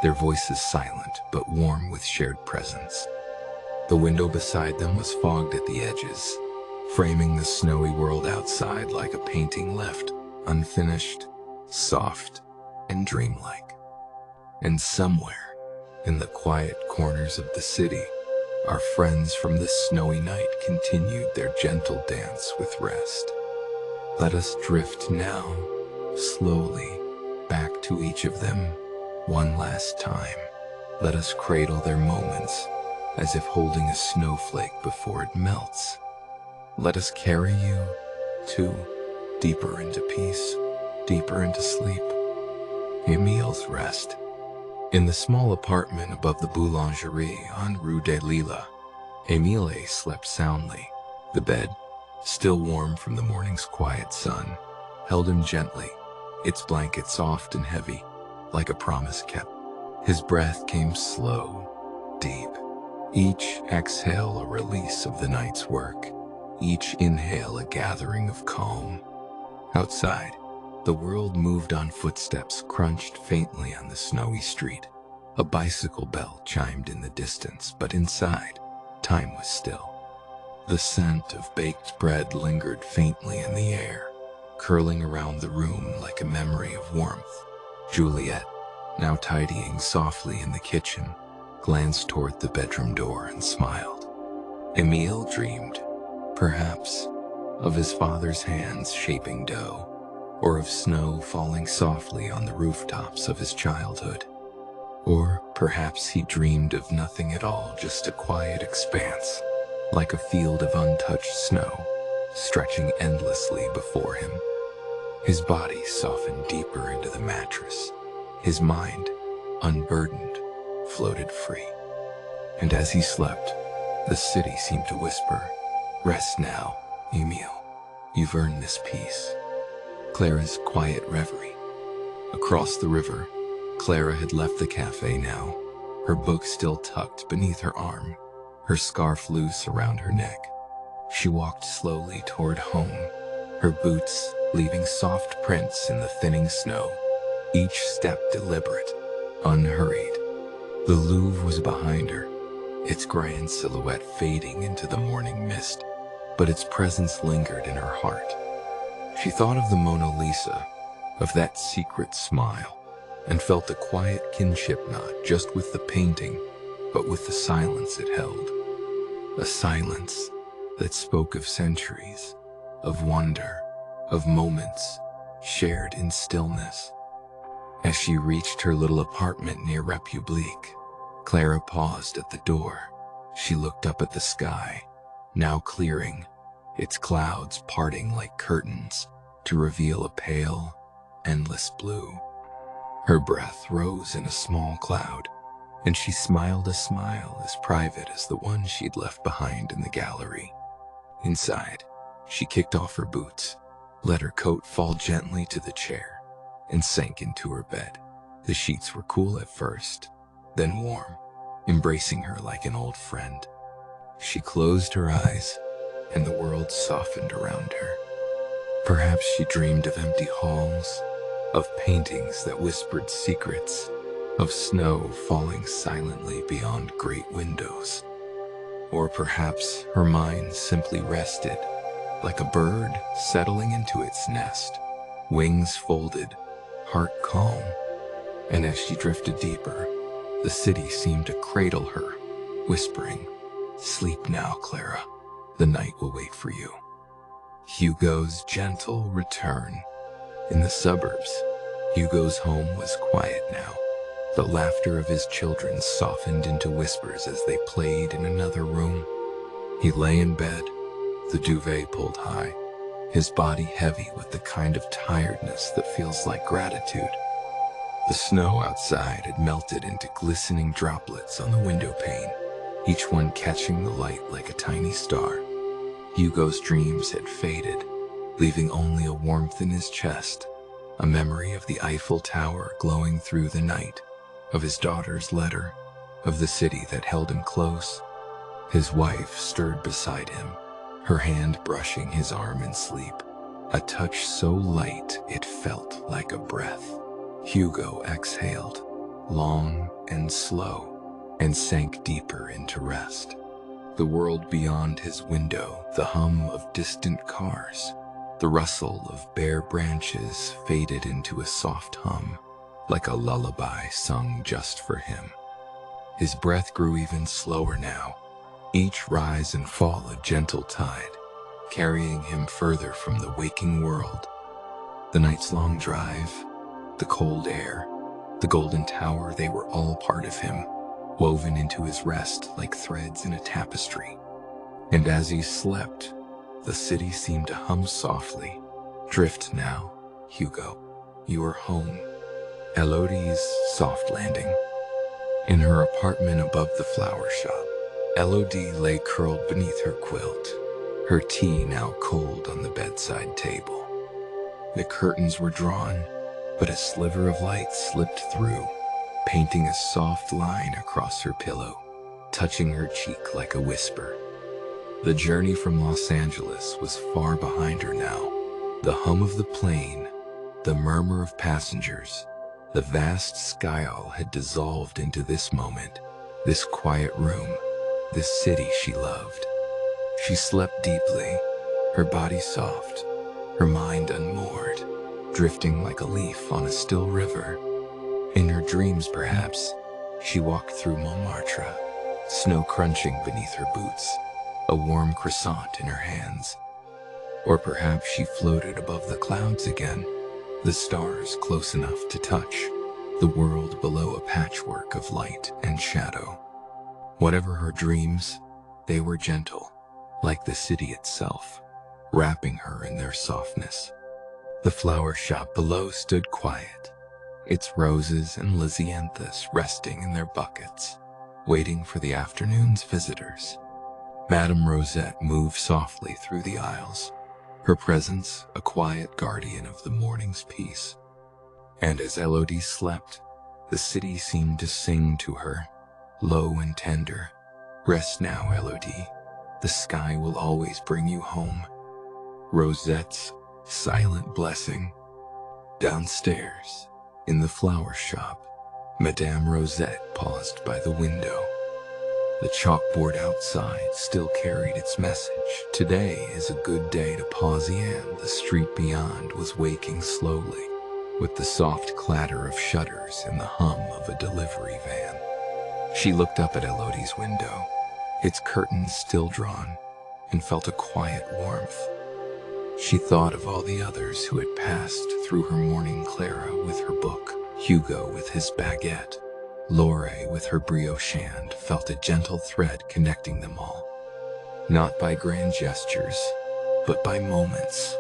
their voices silent but warm with shared presence. The window beside them was fogged at the edges, framing the snowy world outside like a painting left unfinished, soft, and dreamlike. And somewhere, in the quiet corners of the city, our friends from this snowy night continued their gentle dance with rest. Let us drift now, slowly, back to each of them, one last time. Let us cradle their moments, as if holding a snowflake before it melts. Let us carry you, too, deeper into peace, deeper into sleep. Emil's rest. In the small apartment above the boulangerie on Rue des Lilas, Emile slept soundly. The bed, still warm from the morning's quiet sun, held him gently, its blanket soft and heavy, like a promise kept. His breath came slow, deep, Each exhale a release of the night's work, each inhale a gathering of calm. Outside, the world moved on, footsteps crunched faintly on the snowy street. A bicycle bell chimed in the distance, but inside, time was still. The scent of baked bread lingered faintly in the air, curling around the room like a memory of warmth. Juliet, now tidying softly in the kitchen, glanced toward the bedroom door and smiled. Emile dreamed, perhaps, of his father's hands shaping dough, or of snow falling softly on the rooftops of his childhood. Or perhaps he dreamed of nothing at all, just a quiet expanse, like a field of untouched snow, stretching endlessly before him. His body softened deeper into the mattress. His mind, unburdened, floated free. And as he slept, the city seemed to whisper, "Rest now, Emile. You've earned this peace." Clara's quiet reverie. Across the river, Clara had left the cafe now, her book still tucked beneath her arm, her scarf loose around her neck. She walked slowly toward home, her boots leaving soft prints in the thinning snow, each step deliberate, unhurried. The Louvre was behind her, its grand silhouette fading into the morning mist, but its presence lingered in her heart. She thought of the Mona Lisa, of that secret smile, and felt a quiet kinship not just with the painting, but with the silence it held. A silence that spoke of centuries, of wonder, of moments shared in stillness. As she reached her little apartment near Republique, Clara paused at the door. She looked up at the sky, now clearing, its clouds parting like curtains to reveal a pale, endless blue. Her breath rose in a small cloud, and she smiled a smile as private as the one she'd left behind in the gallery. Inside, she kicked off her boots, let her coat fall gently to the chair, and sank into her bed. The sheets were cool at first, then warm, embracing her like an old friend. She closed her eyes, and the world softened around her. Perhaps she dreamed of empty halls, of paintings that whispered secrets, of snow falling silently beyond great windows. Or perhaps her mind simply rested, like a bird settling into its nest, wings folded, heart calm. And as she drifted deeper, the city seemed to cradle her, whispering, "Sleep now, Clara. The night will wait for you." Hugo's gentle return. In the suburbs, Hugo's home was quiet now. The laughter of his children softened into whispers as they played in another room. He lay in bed, the duvet pulled high, his body heavy with the kind of tiredness that feels like gratitude. The snow outside had melted into glistening droplets on the window pane, each one catching the light like a tiny star. Hugo's dreams had faded, leaving only a warmth in his chest, a memory of the Eiffel Tower glowing through the night, of his daughter's letter, of the city that held him close. His wife stirred beside him, her hand brushing his arm in sleep, a touch so light it felt like a breath. Hugo exhaled, long and slow, and sank deeper into rest. The world beyond his window, the hum of distant cars, the rustle of bare branches faded into a soft hum, like a lullaby sung just for him. His breath grew even slower now, each rise and fall a gentle tide, carrying him further from the waking world. The night's long drive, the cold air, the golden tower, they were all part of him, woven into his rest like threads in a tapestry. And as he slept, the city seemed to hum softly. "Drift now, Hugo. You are home." Elodie's soft landing. In her apartment above the flower shop, Elodie lay curled beneath her quilt, her tea now cold on the bedside table. The curtains were drawn, but a sliver of light slipped through, painting a soft line across her pillow. touching her cheek like a whisper. The journey from Los Angeles was far behind her now. The hum of the plane, the murmur of passengers, the vast skyall had dissolved into this moment, this quiet room, this city she loved. She slept deeply, her body soft, her mind unmoored, drifting like a leaf on a still river. In her dreams, perhaps, she walked through Montmartre, snow crunching beneath her boots, a warm croissant in her hands. Or perhaps she floated above the clouds again, the stars close enough to touch, the world below a patchwork of light and shadow. Whatever her dreams, they were gentle, like the city itself, wrapping her in their softness. The flower shop below stood quiet, its roses and lisianthus resting in their buckets, waiting for the afternoon's visitors. Madame Rosette moved softly through the aisles, her presence a quiet guardian of the morning's peace. And as Elodie slept, the city seemed to sing to her, low and tender. Rest now, Elodie. The sky will always bring you home. Rosette's silent blessing. Downstairs, in the flower shop, Madame Rosette paused by the window. The chalkboard outside still carried its message. Today is a good day to pause, and the street beyond was waking slowly, with the soft clatter of shutters and the hum of a delivery van. She looked up at Elodie's window, its curtains still drawn, and felt a quiet warmth. She thought of all the others who had passed through her morning: Clara with her book, Hugo with his baguette, Lore with her brioche, and felt a gentle thread connecting them all. Not by grand gestures, but by moments,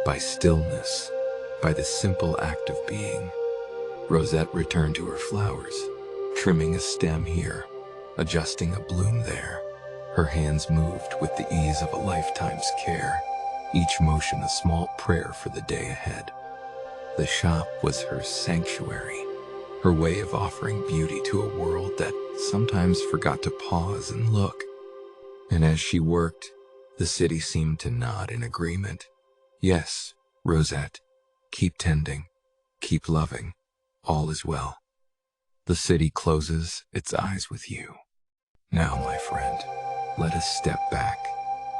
by stillness, by the simple act of being. Rosette returned to her flowers, trimming a stem here, adjusting a bloom there. Her hands moved with the ease of a lifetime's care, each motion a small prayer for the day ahead. The shop was her sanctuary, her way of offering beauty to a world that sometimes forgot to pause and look. And as she worked, the city seemed to nod in agreement. Yes, Rosette, keep tending, keep loving, all is well. The city closes its eyes with you. Now, my friend, let us step back.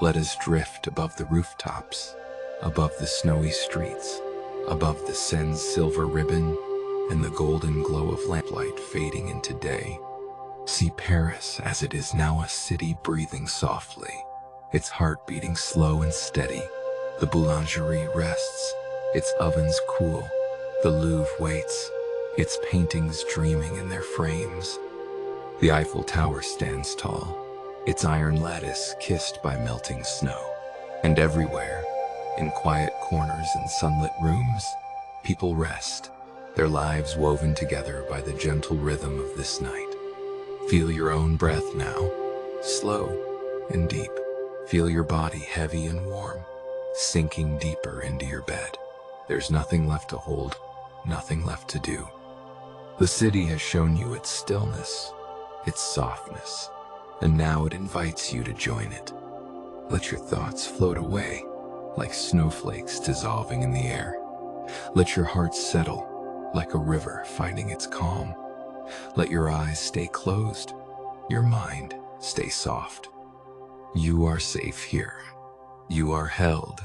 Let us drift above the rooftops, above the snowy streets, above the Seine's silver ribbon and the golden glow of lamplight fading into day. See Paris as it is now, a city breathing softly, its heart beating slow and steady. The boulangerie rests, its ovens cool. The Louvre waits, its paintings dreaming in their frames. The Eiffel Tower stands tall, its iron lattice kissed by melting snow. And everywhere, in quiet corners and sunlit rooms, people rest, their lives woven together by the gentle rhythm of this night. Feel your own breath now, slow and deep. Feel your body heavy and warm, sinking deeper into your bed. There's nothing left to hold, nothing left to do. The city has shown you its stillness, its softness, and now it invites you to join it. Let your thoughts float away, like snowflakes dissolving in the air. Let your heart settle, like a river finding its calm. Let your eyes stay closed, your mind stay soft. You are safe here. You are held.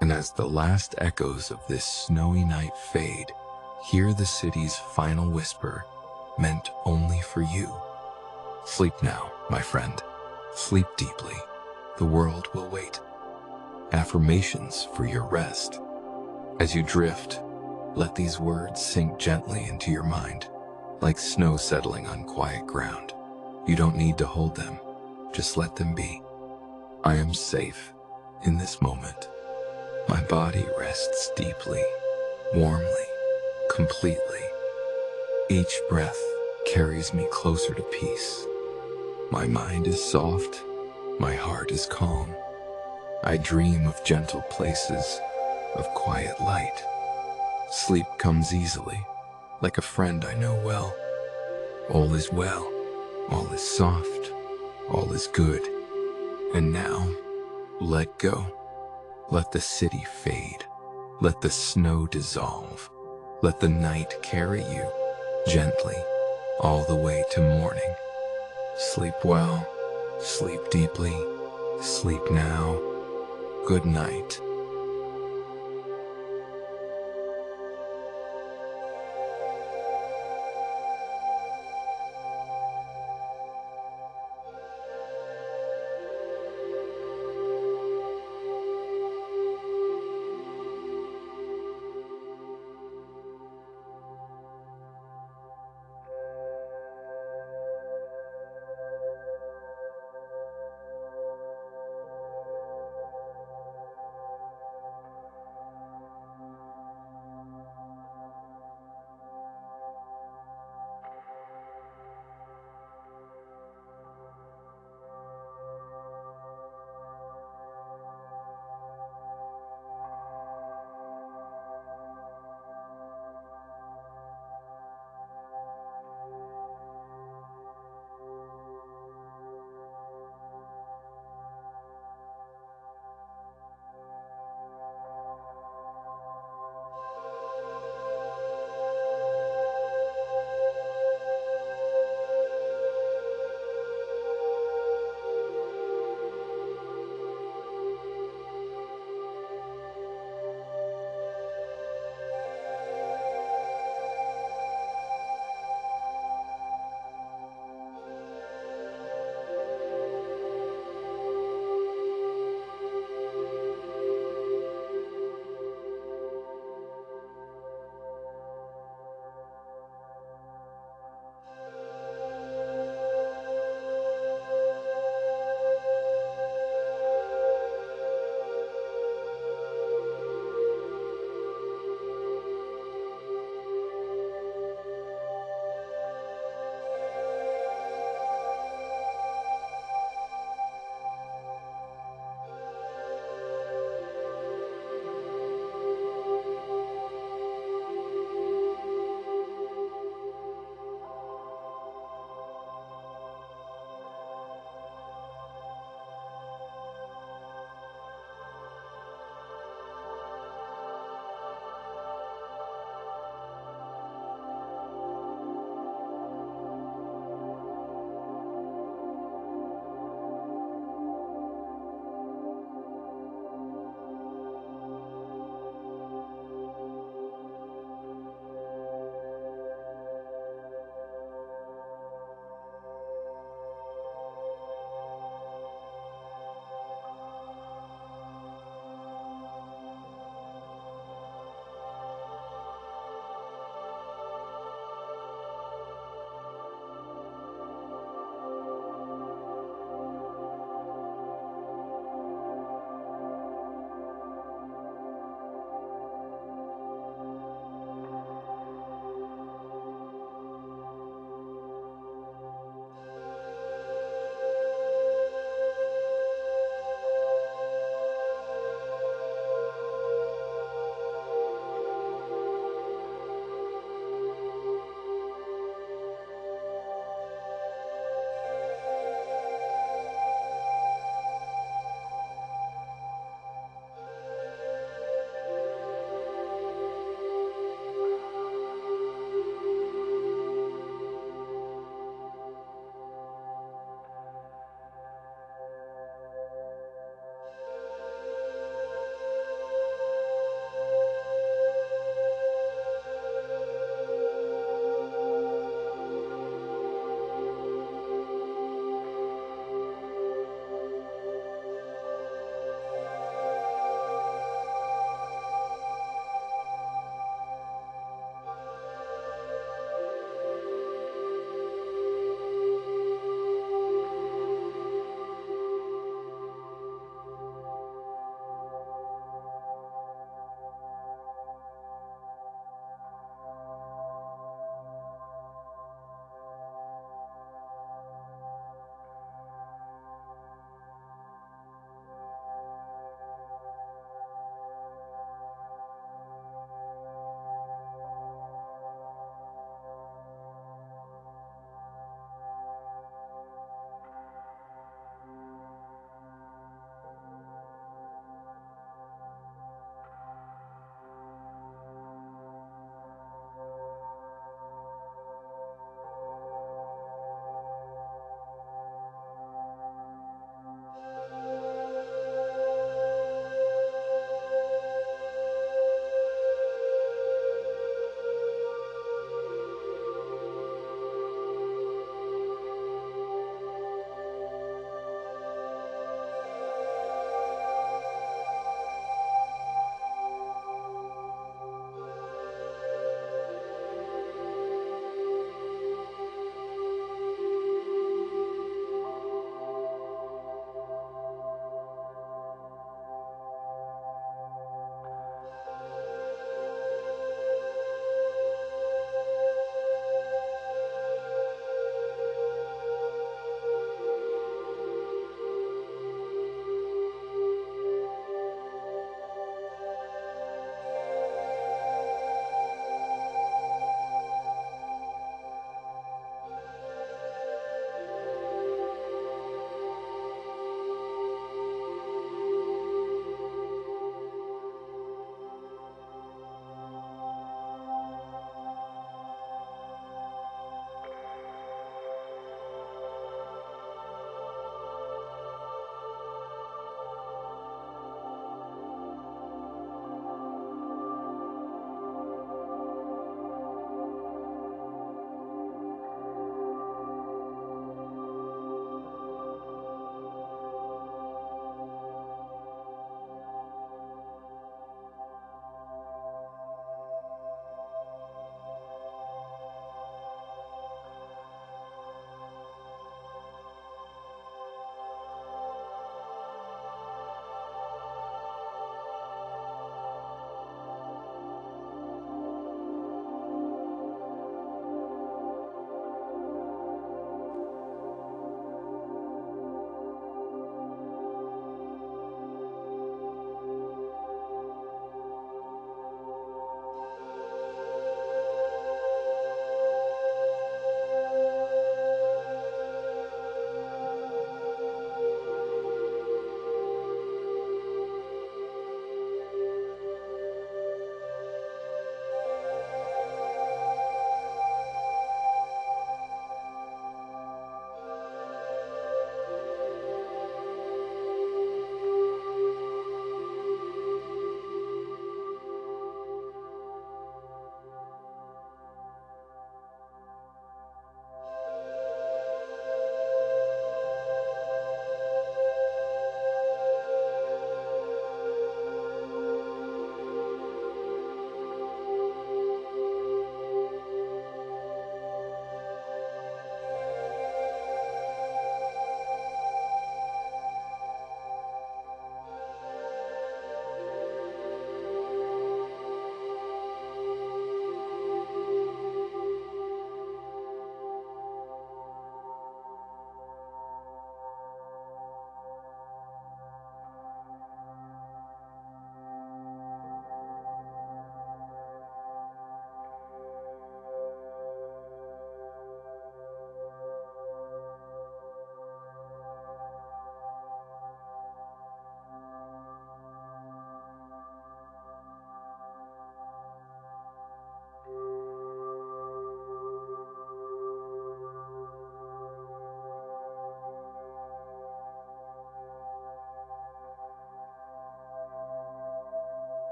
And as the last echoes of this snowy night fade, hear the city's final whisper, meant only for you. Sleep now, my friend. Sleep deeply. The world will wait. Affirmations for your rest. As you drift, let these words sink gently into your mind, like snow settling on quiet ground. You don't need to hold them, just let them be. I am safe in this moment. My body rests deeply, warmly, completely. Each breath carries me closer to peace. My mind is soft, my heart is calm. I dream of gentle places, of quiet light. Sleep comes easily, like a friend I know well. All is well, all is soft, All is good. And now, let go. Let the city fade. Let the snow dissolve. Let the night carry you gently all the way to morning. Sleep well, sleep deeply, sleep now. Good night.